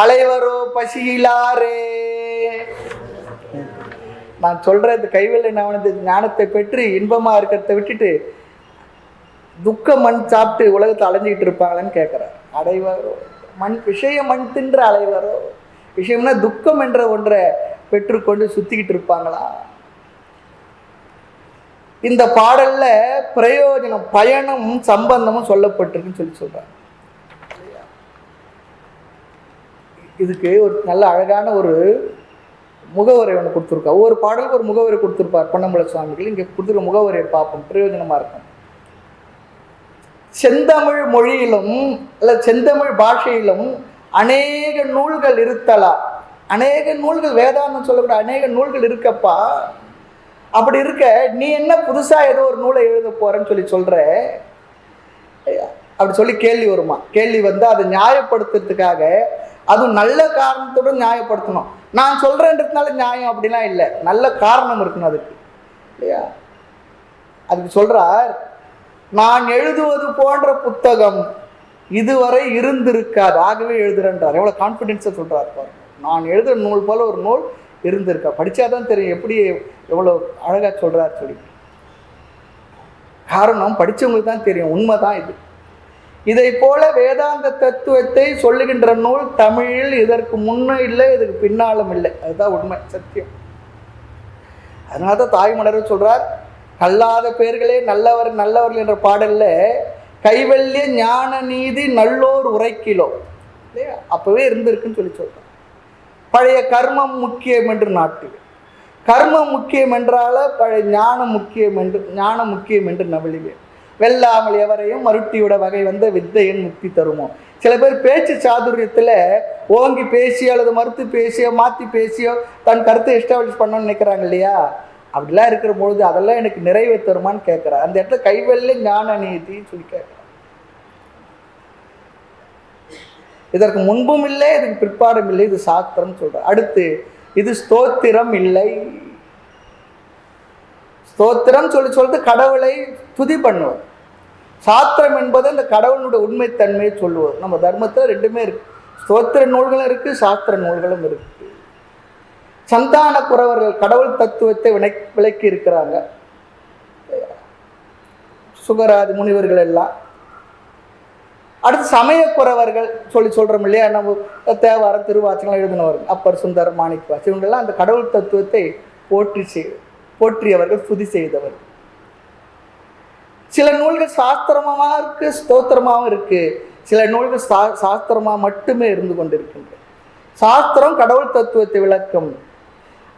அலைவரோ பசியிலாரே. நான் சொல்ற இந்த கைவல்ய நவநீத ஞானத்தை பெற்று இன்பமா இருக்கிறத விட்டுட்டு துக்க மண் சாப்பிட்டு உலகத்தை அலைஞ்சிக்கிட்டு இருப்பாங்களேன்னு கேட்கிறார். அடைவரோ மண் விஷயம் மண் தின்று அலைவரோ, விஷயம்னா துக்கம் என்ற ஒன்றை பெற்றுக்கொண்டு சுத்திக்கிட்டு இருப்பாங்களா? இந்த பாடல்ல பிரயோஜனம், பயணம், சம்பந்தமும் சொல்லப்பட்டிருக்குன்னு சொல்றாங்க. இதுக்கு ஒரு நல்ல அழகான ஒரு முகவரை ஒன்று கொடுத்துருக்கா. ஒவ்வொரு பாடலுக்கு ஒரு முகவரை கொடுத்துருப்பார் பொன்னம்பல சுவாமிகள். இங்கே கொடுத்துருக்க முகவரையை பார்ப்போம், பிரயோஜனமா இருக்கும். செந்தமிழ் மொழியிலும் அல்ல செந்தமிழ் பாஷையிலும் அநேக நூல்கள் இருத்தலா. அநேக நூல்கள், வேதாந்தம் சொல்லக்கூடிய அநேக நூல்கள் இருக்கப்பா. அப்படி இருக்க நீ என்ன புதுசா ஏதோ ஒரு நூலை எழுத போறேன்னு சொல்ற, அப்படி சொல்லி கேள்வி வருமா? கேள்வி வந்து அதை நியாயப்படுத்துறதுக்காக, அதுவும் நல்ல காரணத்துடன் நியாயப்படுத்தணும். நான் சொல்றேன்றதுனால நியாயம் அப்படிலாம் இல்லை, நல்ல காரணம் இருக்கணும் அதுக்கு, இல்லையா? அதுக்கு சொல்றார், நான் எழுதுவது போன்ற புத்தகம் இதுவரை இருந்திருக்காது, ஆகவே எழுதுறேன்றார். எவ்வளவு கான்பிடென்ஸா சொல்றாரு பாருங்க. நான் எழுதுற நூல் போல ஒரு நூல் இருந்திருக்கா, படிச்சாதான் தெரியும் எப்படி எவ்வளவு அழகா சொல்றாரு சொல்லி. காரணம் படிச்சவங்களுக்கு தான் தெரியும், உண்மைதான் இது. இதை போல வேதாந்த தத்துவத்தை சொல்லுகின்ற நூல் தமிழில் இதற்கு முன்ன இல்லை, இதுக்கு பின்னாலும் இல்லை. அதுதான் உண்மை, சத்தியம். அதனாலதான் தாய்மலர் சொல்றார், கல்லாத பேர்களே நல்லவர் நல்லவர்கள் என்ற பாடல்ல கைவல்ய ஞான நீதி நல்லோர் உரைக்கிலோ, இல்லையா? அப்பவே இருந்திருக்குன்னு சொல்லி சொல்றார். பழைய கர்மம் முக்கியம் என்று நாட்டு, கர்மம் முக்கியம் என்றால பழைய ஞானம் முக்கியம் என்று நவழிவேன். வெல்லாமல் எவரையும் மருட்டியோட வகை வந்த வித்தையின் முக்தி தருமோ. சில பேர் பேச்சு சாதுரியத்தில் ஓங்கி பேசியோ அல்லது மறுத்து பேசியோ மாற்றி பேசியோ தன் கருத்தை எஸ்டாப்ளிஷ் பண்ணணும்னு நினைக்கிறாங்க, இல்லையா? அப்படிலாம் இருக்கிற பொழுது அதெல்லாம் எனக்கு நிறைவே தருமான்னு கேட்குறார். அந்த இடத்துல கைவல்ய ஞான நீதின்னு சொல்லி கேட்குறார். இதற்கு முன்பும் இல்லை, இதுக்கு பிற்பாடும் இல்லை, இது சாஸ்திரம் சொல்ற. அடுத்து, இது ஸ்தோத்திரம் இல்லை. ஸ்தோத்திரம் சொல்றது கடவுளை துதி பண்ணுவது. சாஸ்திரம் என்பது அந்த கடவுளுடைய உண்மைத்தன்மையை சொல்லுவது. நம்ம தர்மத்தில் ரெண்டுமே இருக்கு, ஸ்தோத்திர நூல்களும் இருக்கு, சாஸ்திர நூல்களும் இருக்கு. சந்தான குறவர்கள் கடவுள் தத்துவத்தை விளக்கி இருக்கிறாங்க, சுகராதி முனிவர்கள் எல்லாம். அடுத்து சமய குறவர்கள் சொல்றோம் இல்லையா, நம்ம தேவாரம் திருவாச்சகம் எழுதினவர்கள் அப்பர் சுந்தர் மாணிக்கவாச, இவங்கெல்லாம் அந்த கடவுள் தத்துவத்தை போற்றியவர்கள், துதி செய்தவர்கள். சில நூல்கள் சாஸ்திரமாக இருக்கு, ஸ்தோத்திரமாகவும் இருக்கு. சில நூல்கள் சாஸ்திரமா மட்டுமே இருந்து கொண்டிருக்கின்றன. சாஸ்திரம் கடவுள் தத்துவத்தை விளக்கும்,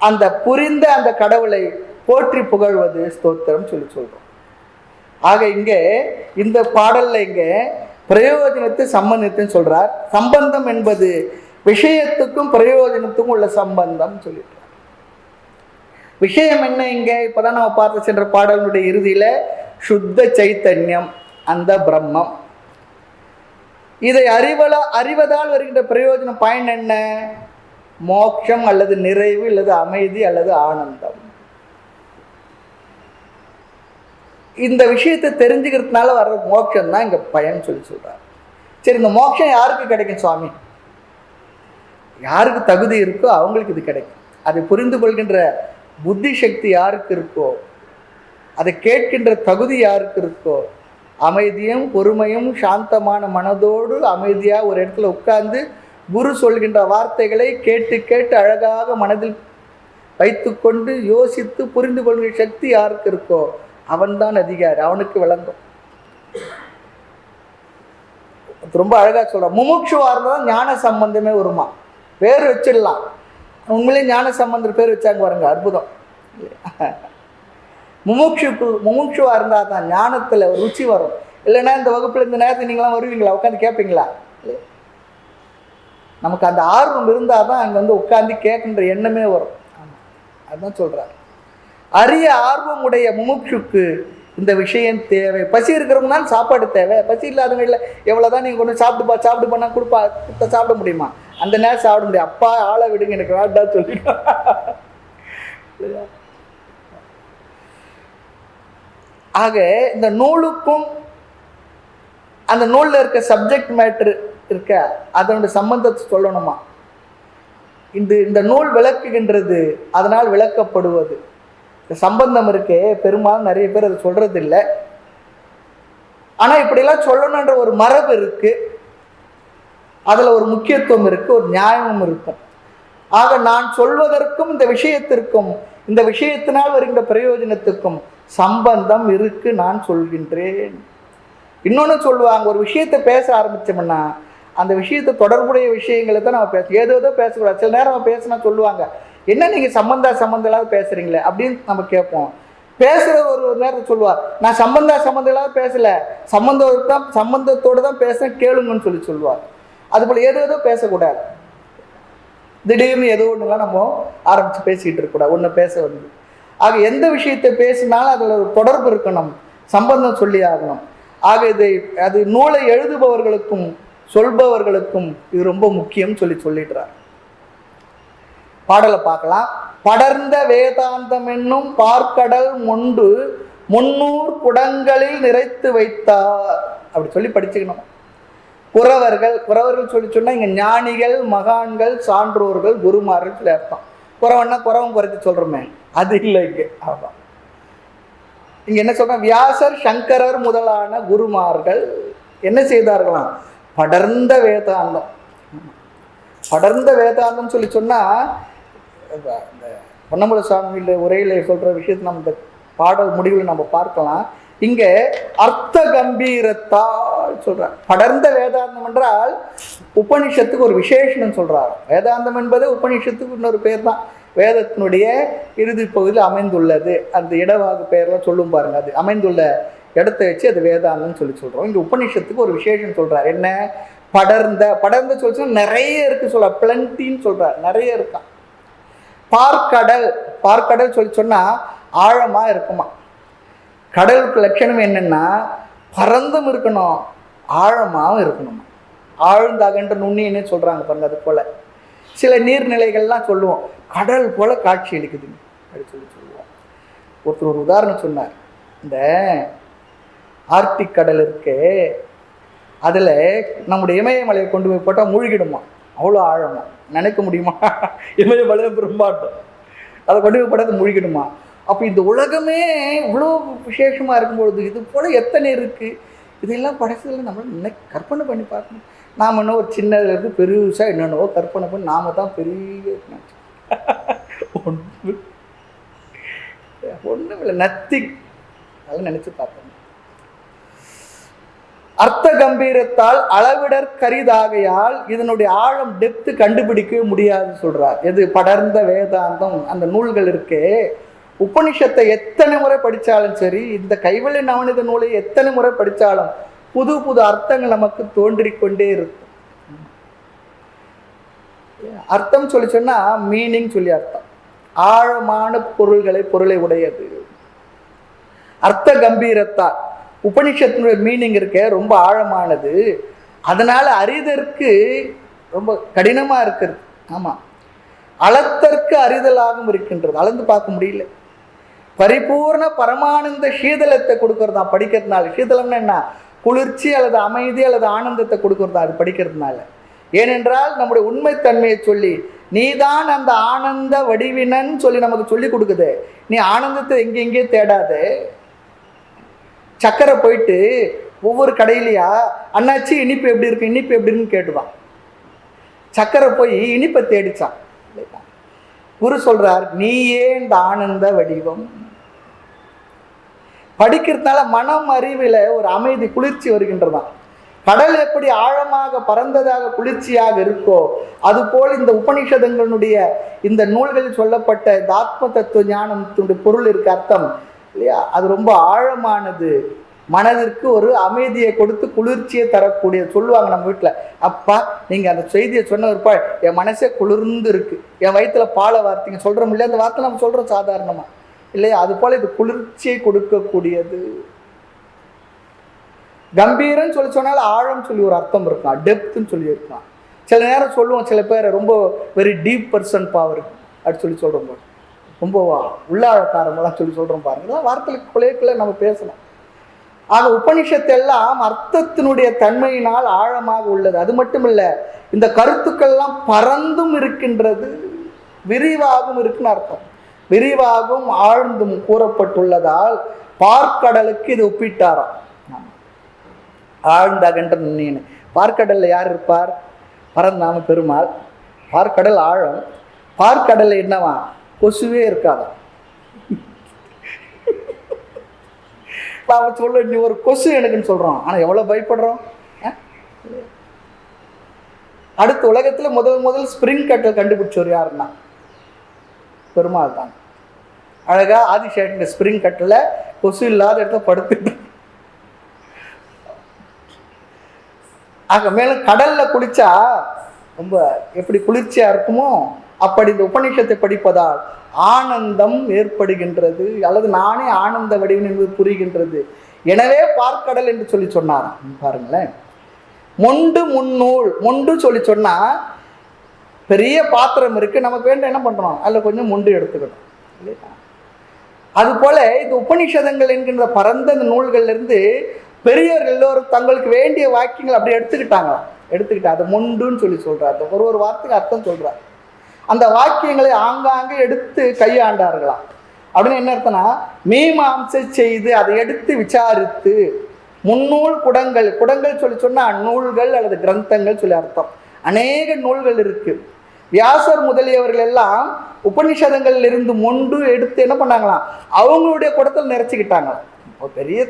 அந்த புரிந்த அந்த கடவுளை போற்றி புகழ்வது ஸ்தோத்திரம் சொல்றோம். ஆக இங்கே இந்த பாடல்ல இங்க பிரயோஜனத்தை சம்பந்தத்தையும் சொல்றார். சம்பந்தம் என்பது விஷயத்துக்கும் பிரயோஜனத்துக்கும் உள்ள சம்பந்தம் சொல்லிட்டார். விஷயம் என்ன? இங்க இப்பதான் நம்ம பார்த்து சென்ற பாடலுடைய இறுதியில சுத்த சைத்தன்யம், அந்த பிரம்மம். இதை அறிவதால் வருகின்ற பிரயோஜனம், பயன் என்ன? மோட்சம் அல்லது நிறைவு அல்லது அமைதி அல்லது ஆனந்தம். இந்த விஷயத்தை தெரிஞ்சுக்கிறதுனால வர்ற மோட்சம் தான் இங்கே பயன் சொல்கிறார். சரி, இந்த மோட்சம் யாருக்கு கிடைக்கும் சுவாமி? யாருக்கு தகுதி இருக்கோ அவங்களுக்கு இது கிடைக்கும். அதை புரிந்து கொள்கின்ற புத்தி சக்தி யாருக்கு இருக்கோ, அதை கேட்கின்ற தகுதி யாருக்கு இருக்கோ, அமைதியும் பொறுமையும் சாந்தமான மனதோடு அமைதியாக ஒரு இடத்துல உட்கார்ந்து குரு சொல்கின்ற வார்த்தைகளை கேட்டு கேட்டு அழகாக மனதில் வைத்துக்கொண்டு யோசித்து புரிந்து கொள்கிற சக்தி யாருக்கு இருக்கோ அவன்தான் அதிகாரி, அவனுக்கு விளங்கும். ரொம்ப அழகா சொல்றான். முமுட்சுவா இருந்தால் ஞான சம்பந்தமே வருமா, பேர் வச்சிடலாம். உண்மையிலே ஞான சம்பந்தர் பேர் வச்சாங்க பாருங்க, அற்புதம். முமுட்சுவா இருந்தால் தான் ஞானத்தில் ருச்சி வரும். இல்லைன்னா இந்த வகுப்பில் இந்த நேரத்தில் நீங்களாம் வருவீங்களா, உட்காந்து கேட்பீங்களா? நமக்கு அந்த ஆர்வம் இருந்தால் தான் அங்கே வந்து உட்காந்து கேட்கின்ற எண்ணமே வரும். அதுதான் சொல்கிறார். அரிய ஆர்வம் உடைய முமுட்சுக்கு இந்த விஷயம் தேவை. பசி இருக்கிறவங்க தான் சாப்பாடு தேவை. பசி இல்லாதவங்க இல்லை, எவ்வளோதான் நீங்கள் கொண்டு சாப்பிட்டு பண்ணால் கொடுத்தா சாப்பிட முடியுமா? அந்த நேரம் சாப்பிட முடியும். அப்பா ஆளை விடுங்க, எனக்கு வேண்டாம் சொல்லிட்டு. ஆக இந்த நூலுக்கும் அந்த நூலில் இருக்க சப்ஜெக்ட் மேட்ரு இருக்க அதனுடைய சம்பந்தத்தை சொல்லணுமா? இந்த நூல் விளக்குகின்றது, அதனால் விளக்கப்படுவது. இந்த சம்பந்தம் இருக்கே, பெரும்பாலும் நிறைய பேர் அதை சொல்றது இல்லை. ஆனால் இப்படிலாம் சொல்லணுன்ற ஒரு மரபு இருக்கு, அதில் ஒரு முக்கியத்துவம் இருக்கு, ஒரு நியாயமும் இருக்கும். ஆக நான் சொல்வதற்கும் இந்த விஷயத்திற்கும் இந்த விஷயத்தினால் வருகின்ற பிரயோஜனத்துக்கும் சம்பந்தம் இருக்கு, நான் சொல்கின்றேன். இன்னொன்று சொல்லுவாங்க, ஒரு விஷயத்தை பேச ஆரம்பித்தோம்னா அந்த விஷயத்தை தொடர்புடைய விஷயங்களை தான் நம்ம பேச, ஏதோ பேசக்கூடாது. சில நேரம் பேசினா சொல்லுவாங்க, என்ன நீங்கள் சம்பந்தம் இல்லாத பேசுகிறீங்களே அப்படின்னு நம்ம கேட்போம். பேசுகிற ஒரு நேரத்தை சொல்லுவார், நான் சம்பந்தம் இல்லாத பேசலை, சம்பந்தத்தோடு தான் பேசுகிறேன் கேளுங்கன்னு சொல்லுவார். அதுபோல் ஏதோ பேசக்கூடாது. திடீர்னு ஏதோ ஒன்றுலாம் நம்ம ஆரம்பித்து பேசிக்கிட்டு இருக்கக்கூடாது, ஒன்று பேச வந்து. ஆக எந்த விஷயத்தை பேசினாலும் அதில் ஒரு தொடர்பு இருக்கணும், சம்பந்தம் சொல்லி ஆகணும். ஆக அது நூலை எழுதுபவர்களுக்கும் சொல்பவர்களுக்கும் இது ரொம்ப முக்கியம் சொல்லிடுறார். பாடலை பார்க்கலாம். படர்ந்த வேதாந்தம் என்னும் பார்க்கடல் முண்டு 300 குடங்களில் நிறைத்து வைத்தார் அப்படி சொல்லி படிச்சுக்கணும். குறவர்கள் சொல்லி சொன்னா இங்க ஞானிகள், மகான்கள், சான்றோர்கள், குருமார்கள் சொல்லி அர்த்தம். குறவன்னா குறவன் குறைச்சி சொல்றோமே, அது இல்லை இங்க. ஆமாம், இங்க என்ன சொல்ற, வியாசர், சங்கரர் முதலான குருமார்கள் என்ன செய்தார்களாம்? படர்ந்த வேதாந்தம். படர்ந்த வேதாந்தம் சொல்லி சொன்னா இந்த பொன்னம்பல சுவாமியில உரையில சொல்ற விஷயத்தை நம்ம இந்த பாடல் முடிவில் நம்ம பார்க்கலாம். இங்க அர்த்த கம்பீரத்தால் சொல்றார். படர்ந்த வேதாந்தம் என்றால் உபனிஷத்துக்கு ஒரு விசேஷம் சொல்றார். வேதாந்தம் என்பது உபனிஷத்துக்கு இன்னொரு பேர் தான். வேதத்தினுடைய இறுதி பகுதியில் அமைந்துள்ளது, அந்த இடவாகு பெயர்லாம் சொல்லும் பாருங்க, அது அமைந்துள்ள இடத்தை வச்சு அது வேதாந்தம் சொல்றோம். இங்க உபனிஷத்துக்கு ஒரு விசேஷம் சொல்றார். என்ன? படர்ந்த சொல்லி நிறைய இருக்கு சொல்ற, பிளண்டின்னு சொல்றார், நிறைய இருக்கான். பார்க்கடல் சொல்லி சொன்னா ஆழமா இருக்குமா. கடலுக்கு லட்சணம் என்னன்னா பரந்தும் இருக்கணும், ஆழமாவும் இருக்கணுமா. ஆழ்ந்த அகன்ற நுண்ணின்னு சொல்றாங்க பாருங்க. அது போல சில நீர்நிலைகள்லாம் சொல்லுவோம், கடல் போல காட்சி அளிக்குதுங்க அப்படி சொல்லுவோம். ஒருத்தர் ஒரு உதாரணம் சொன்னார். இந்த ஆர்க்டிக் கடல் இருக்கு, அதில் நம்முடைய இமயமலையை கொண்டு போய் போட்டால் மூழ்கிடுமா, அவ்வளோ ஆழமா. நினைக்க முடியுமா? இமயமலையை பிரம்மாட்டம், அதை கொண்டு போய் போட்டால் மூழ்கிடுமா. அப்போ இந்த உலகமே இவ்வளோ விசேஷமாக இருக்கும்பொழுது இது போல் எத்தனை இருக்குது, இதெல்லாம் படைச்சதில் நம்ம கற்பனை பண்ணி பார்க்கணும். நாம் இன்னும் ஒரு சின்னதுலேருந்து பெருசாக என்னென்னவோ கற்பனை பண்ணி நாம தான் பெரிய ஒன்றும் இல்லை, நத்திங். அதெல்லாம் நினச்சி பார்க்கணும். அர்த்த கம்பீரத்தால் அளவிடற் கரிதாகையால் இதனுடைய ஆழம் டெப்த்து கண்டுபிடிக்கவே முடியாது சொல்றார். எது? படர்ந்த வேதாந்தம். அந்த நூல்கள் இருக்கே, உபனிஷத்தை எத்தனை முறை படித்தாலும் சரி, இந்த கைவல்ய நவநீத நூலை எத்தனை முறை படித்தாலும் புது புது அர்த்தங்கள் நமக்கு தோன்றிக்கொண்டே இருக்கும். அர்த்தம் சொல்லி சொன்னா மீனிங் சொல்லி அர்த்தம், ஆழமான பொருளை உடையது. அர்த்த கம்பீரத்தால் உபனிஷத்தினுடைய மீனிங் இருக்க ரொம்ப ஆழமானது, அதனால அறிதற்கு ரொம்ப கடினமா இருக்கிறது. ஆமா, அளத்தற்கு அறிதலாகவும் இருக்கின்றது, அளந்து பார்க்க முடியல. பரிபூர்ண பரமானந்த சீதளத்தை கொடுக்கறதா படிக்கிறதுனால. சீதளம்னா என்ன? குளிர்ச்சி அல்லது அமைதி அல்லது ஆனந்தத்தை கொடுக்கறதா அது படிக்கிறதுனால. ஏனென்றால் நம்முடைய உண்மைத்தன்மையை சொல்லி நீதான் அந்த ஆனந்த வடிவினன்னு சொல்லி நமக்கு சொல்லி கொடுக்குது. நீ ஆனந்தத்தை எங்கெங்கே தேடாத. சக்கரை போயிட்டு ஒவ்வொரு கடையிலையா அண்ணாச்சி இனிப்பு எப்படி இருக்கு, இனிப்பு எப்படி இருக்குன்னு கேட்டுவான். சக்கரை போய் இனிப்பை தேடிச்சான். குரு சொல்றார், நீயே இந்த ஆனந்த வடிவம். படிக்கிறதுனால மனம் அறிவில் ஒரு அமைதி குளிர்ச்சி வருகின்றதான். கடல் எப்படி ஆழமாக பரந்ததாக குளிர்ச்சியாக இருக்கோ அதுபோல் இந்த உபனிஷதங்களுடைய இந்த நூல்களில் சொல்லப்பட்ட இந்த ஆத்ம தத்துவ ஞானத்தினுடைய பொருள் இருக்க அர்த்தம் இல்லையா, அது ரொம்ப ஆழமானது. மனதிற்கு ஒரு அமைதியை கொடுத்து குளிர்ச்சியை தரக்கூடிய. சொல்லுவாங்க நம்ம வீட்டில், அப்பா நீங்கள் அந்த செய்தியை சொன்னவருப்பா என் மனசே குளிர்ந்து இருக்கு, என் வயிற்றுல பாலை வார்த்தைங்க சொல்கிறோம் இல்லையா, அந்த வார்த்தை நம்ம சொல்கிறோம் சாதாரணமாக இல்லையா, அது போல் இது குளிர்ச்சியை கொடுக்கக்கூடியது. கம்பீரன்னு சொல்லி சொன்னாலும் ஆழம் சொல்லி ஒரு அர்த்தம் இருக்கலாம், டெப்த்துன்னு சொல்லி இருக்கலாம். சில நேரம் சொல்லுவோம், சில பேர் ரொம்ப வெரி டீப் பர்சன் பவர் அப்படி சொல்லி சொல்கிறோம் போது, ரொம்ப உள்ளாழக்காரமெல்லாம் சொல்லி சொல்கிறோம் பாருங்க. இதெல்லாம் வார்த்தைகளுக்கு குலைக்குள்ள நம்ம பேசணும். ஆக உபனிஷத்தெல்லாம் அர்த்தத்தினுடைய தன்மையினால் ஆழமாக உள்ளது. அது மட்டும் இல்லை, இந்த கருத்துக்கள்லாம் பரந்தும் இருக்கின்றது, விரிவாகவும் இருக்குன்னு அர்த்தம். விரிவாகவும் ஆழ்ந்தும் கூறப்பட்டுள்ளதால் பார்க்கடலுக்கு இது ஒப்பிட்டாராம். ஆழ்ந்த அகன்ற நுண்ணியனு. பார்க்கடல்ல யார் இருப்பார்? பரந்தாம பெருமாள். பார்க்கடல் ஆழம். பார்க்கடல்ல என்னவா? கொசுவே இருக்காதான். அவன் சொல்ல, நீ ஒரு கொசு எனக்குன்னு சொல்றோம், ஆனா எவ்வளவு பயப்படுறோம். அடுத்த உலகத்துல முதல் ஸ்பிரிங் கட்டல் கண்டுபிடிச்சவர் யாருன்னா பெருமாள் தான். அழகா ஆதிசேஷன் ஸ்பிரிங் கட்டல கொசு இல்லாத இடத்துல படுத்துட்டு. ஆக மேலும் கடல்ல குளிச்சா ரொம்ப எப்படி குளிர்ச்சியா இருக்குமோ அப்படி இந்த உபநிஷத்தை படிப்பதால் ஆனந்தம் ஏற்படுகின்றது, அல்லது நானே ஆனந்த வடிவம் என்பது புரிகின்றது. எனவே பார்க்கடல் என்று சொல்லி சொன்னாராம். பாருங்களேன், மொண்டு முன்னூல். மொண்டு சொல்லி சொன்னா பெரிய பாத்திரம் இருக்கு, நமக்கு வேண்ட என்ன பண்றோம், அதில் கொஞ்சம் மொண்டு எடுத்துக்கணும் இல்லையா. அது போல இந்த உபநிஷதங்கள் என்கின்ற பரந்த இந்த நூல்கள்ல இருந்து பெரியவர்கள் எல்லோரும் தங்களுக்கு வேண்டிய வாக்கியங்கள் அப்படி எடுத்துக்கிட்டு அதை மொண்டுன்னு சொல்லி சொல்றாரு. ஒரு வார்த்தைக்கு அர்த்தம் சொல்றாரு. அந்த வாக்கியங்களை ஆங்காங்கே எடுத்து கையாண்டார்களாம். அப்படின்னு என்ன அர்த்தம்னா, மீமாம்சை செய்து அதை எடுத்து விசாரித்து முன்னூல் குடங்கள். குடங்கள் சொல்லி சொன்னா நூல்கள் அல்லது கிரந்தங்கள் சொல்லி அர்த்தம். அநேக நூல்கள் இருக்கு. வியாசர் முதலியவர்கள் எல்லாம் உபநிஷதங்கள் இருந்து மொண்டு எடுத்து என்ன பண்ணாங்களாம், அவங்களுடைய குடத்தில் நிறைச்சிக்கிட்டாங்களாம். ஒரு பெரிய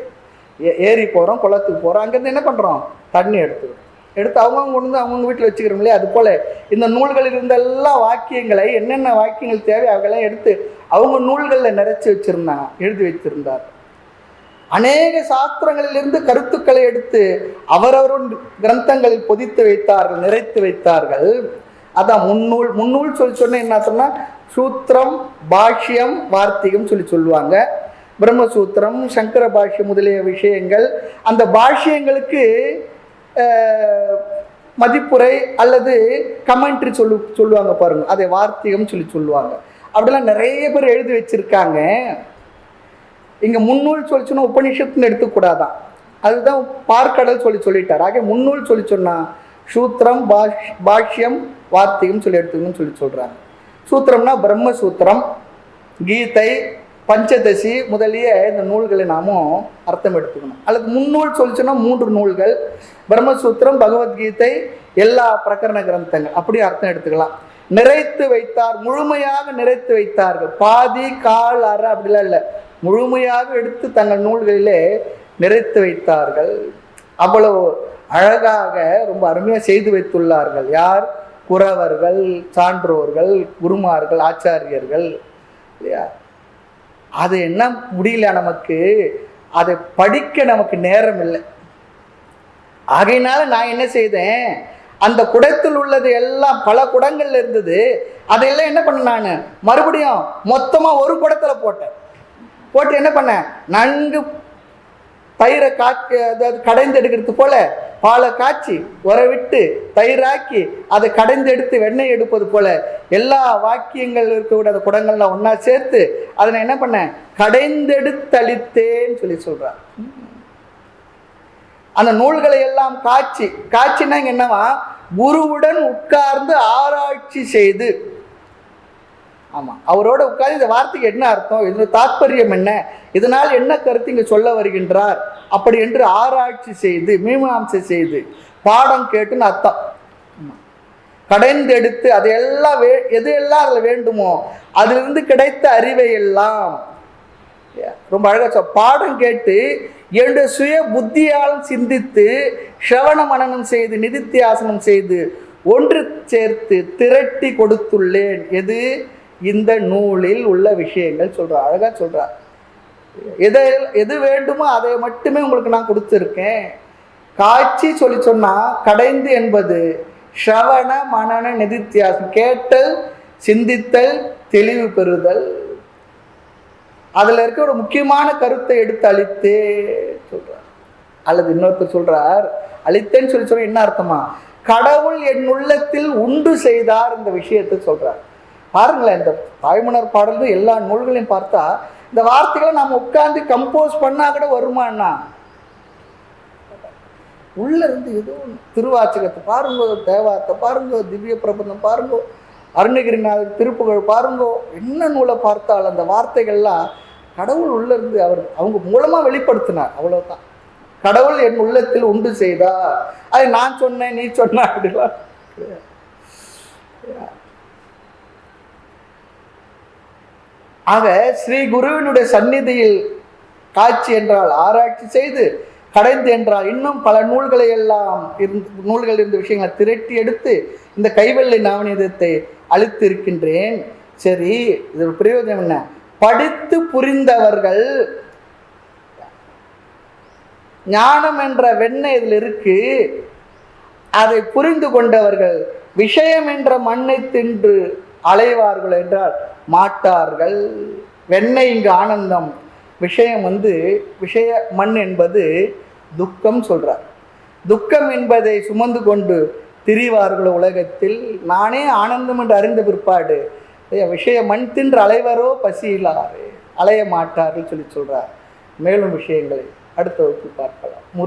ஏரி போகிறோம், குளத்துக்கு போகிறோம், அங்கேருந்து என்ன பண்ணுறோம், தண்ணி எடுத்து அவங்கவுங்க கொண்டு வந்து அவங்கவுங்க வீட்டில் வச்சுக்கிறோம் இல்லையா. அது போல் இந்த நூல்களில் இருந்த எல்லா வாக்கியங்களை, என்னென்ன வாக்கியங்கள் தேவை அவங்கெல்லாம் எடுத்து அவங்க நூல்களில் நிறைச்சி வச்சுருந்தாங்க, எழுதி வைத்திருந்தார். அநேக சாஸ்திரங்களிலிருந்து கருத்துக்களை எடுத்து அவரவரும் கிரந்தங்களில் பொதித்து வைத்தார்கள், நிறைத்து வைத்தார்கள். அதான் முன்னூல். முன்னூல் சொல்லி சொன்ன என்ன சொன்னால் சூத்திரம், பாஷ்யம், வார்த்திகம் சொல்லி சொல்லுவாங்க. பிரம்மசூத்திரம், சங்கர பாஷ்யம் முதலிய விஷயங்கள். அந்த பாஷ்யங்களுக்கு மதிப்புரை அல்லது கமெண்ட்ரி சொல்லுவாங்க பாருங்க, அதை வார்த்திகம் சொல்லி சொல்லுவாங்க. அப்படிலாம் நிறைய பேர் எழுதி வச்சிருக்காங்க. இங்க முன்னூல் சொல்லி சொன்னா உபநிஷத்துன்னு எடுத்துக்கூடாதான். அதுதான் பார்க்கடல் சொல்லிட்டார். ஆக முன்னூல் சொல்லி சொன்னா சூத்திரம், பாஷ்யம், வார்த்திகம் சொல்லி எடுத்துக்கணும்னு சொல்லி சொல்றாங்க. சூத்திரம்னா பிரம்மசூத்திரம், கீதை, பஞ்சதசி முதலிய இந்த நூல்களை நாமும் அர்த்தம் எடுத்துக்கணும். அல்லது முன்னூல் சொல்லி சொன்னா 3 நூல்கள், பிரம்மசூத்திரம், பகவத்கீதை, எல்லா பிரகரண கிரந்தங்கள், அப்படி அர்த்தம் எடுத்துக்கலாம். நிறைத்து வைத்தார், முழுமையாக நிறைத்து வைத்தார்கள். பாதி, கால், அரை அப்படிலாம் இல்லை, முழுமையாக எடுத்து தங்கள் நூல்களிலே நிறைத்து வைத்தார்கள். அவ்வளவு அழகாக ரொம்ப அருமையாக செய்து வைத்துள்ளார்கள். யார்? குறவர்கள், சான்றோர்கள், குருமார்கள், ஆச்சாரியர்கள் இல்லையா. அது என்ன முடியல, நமக்கு அதை படிக்க நமக்கு நேரம் இல்லை. ஆகையினால நான் என்ன செய்தேன், அந்த குடத்தில் உள்ளது எல்லாம் பல குடங்கள்ல இருந்தது, அதையெல்லாம் என்ன பண்ண, நான் மறுபடியும் மொத்தமா ஒரு குடத்துல போட்டு என்ன பண்ண, நன்கு தயிரை காய்ச்சி, அதாவது கடைந்து எடுக்கிறது போல பாலை காய்ச்சி உர விட்டு தயிராக்கி அதை கடைந்து எடுத்து வெண்ணெய் எடுப்பது போல எல்லா வாக்கியங்கள் இருக்கக்கூடிய அந்த குடங்கள்லாம் ஒன்றா சேர்த்து அதை நான் என்ன பண்ணேன், கடைந்தெடுத்தளித்தேன்னு சொல்கிறார். அந்த நூல்களை எல்லாம் காட்சின்னா இங்கே என்னவா, குருவுடன் உட்கார்ந்து ஆராய்ச்சி செய்து, ஆமாம் அவரோட உட்கார்ந்து இந்த வார்த்தைக்கு என்ன அர்த்தம், இது தாற்பயம் என்ன, இதனால் என்ன கருத்து இங்கே சொல்ல வருகின்றார் அப்படி என்று ஆராய்ச்சி செய்து மீமாம்சை செய்து பாடம் கேட்டுன்னு அர்த்தம். கடைந்தெடுத்து அதையெல்லாம் எது எல்லாம் அதில் வேண்டுமோ அதிலிருந்து கிடைத்த அறிவை எல்லாம் ரொம்ப அழகா பாடம் கேட்டு என்னுடைய சுய புத்தியாலும் சிந்தித்து ஸ்ரவண மனனம் செய்து நிதித்தியாசனம் செய்து ஒன்று சேர்த்து திரட்டி கொடுத்துள்ளேன். எது, இந்த நூலில் உள்ள விஷயங்கள் சொல்கிறார். அழகாக சொல்கிறார். எது வேண்டுமோ அதை மட்டுமே உங்களுக்கு நான் கொடுத்துருக்கேன். காட்சி சொன்னால் கடைந்து என்பது ஸ்ரவண மனன நிதித்தியாசம், கேட்டல் சிந்தித்தல் தெளிவு பெறுதல், அதில் இருக்க ஒரு முக்கியமான கருத்தை எடுத்து அளித்தே சொல்கிறார். அல்லது இன்னொருத்தர் சொல்கிறார், அளித்தேன்னு சொன்ன என்ன அர்த்தமா, கடவுள் என் உள்ளத்தில் உண்டு செய்தார் இந்த விஷயத்தை சொல்கிறார். பாருங்களேன், இந்த தாய்மலர் பாடல்கள் எல்லா நூல்களையும் பார்த்தா இந்த வார்த்தைகளை நாம் உட்கார்ந்து கம்போஸ் பண்ணால் கூட வருமானா, உள்ள இருந்து எதுவும் திருவாச்சகத்தை பாருங்கோ, தேவாரத்தை பாருங்கோ, திவ்ய பிரபந்தம் பாருங்கோ, அருணகிரிநாதர் திருப்புகழ் பாருங்கோ, என்ன நூலை பார்த்தால் அந்த வார்த்தைகள்லாம் கடவுள் உள்ள இருந்து அவங்க மூலமாக வெளிப்படுத்தினார். அவ்வளோதான். கடவுள் என் உள்ளத்தில் உண்டு செய்தார். அது நான் சொன்னேன் நீ சொன்ன அப்படிலாம். ஆக ஸ்ரீ குருவினுடைய சந்நிதியில் காட்சி என்றால் ஆராய்ச்சி செய்து, கடைந்து என்றால் இன்னும் பல நூல்களை எல்லாம் நூல்கள் இருந்த விஷயங்களை திரட்டி எடுத்து இந்த கைவெள்ளை நவநீதத்தை அளித்து இருக்கின்றேன். சரி, இதோட பிரயோஜனம் என்ன, படித்து புரிந்தவர்கள், ஞானம் என்ற வெண்ணெய் இதில் இருக்கு, அதை புரிந்து கொண்டவர்கள் விஷயம் என்ற மண்ணை தின்று அலைவார்கள் என்றால் மாட்டார்கள். வெண்ணெய் இங்கு ஆனந்தம், விஷயம் விஷய மண் என்பது துக்கம் சொல்றார். துக்கம் என்பதை சுமந்து கொண்டு திரிவார்கள் உலகத்தில். நானே ஆனந்தம் என்று அறிந்த பிற்பாடு விஷய மண் தின்று அலைவரோ பசியிலாறு அலைய மாட்டார்கள் சொல்றார். மேலும் விஷயங்களை அடுத்த வகுப்பில் பார்க்கலாம்.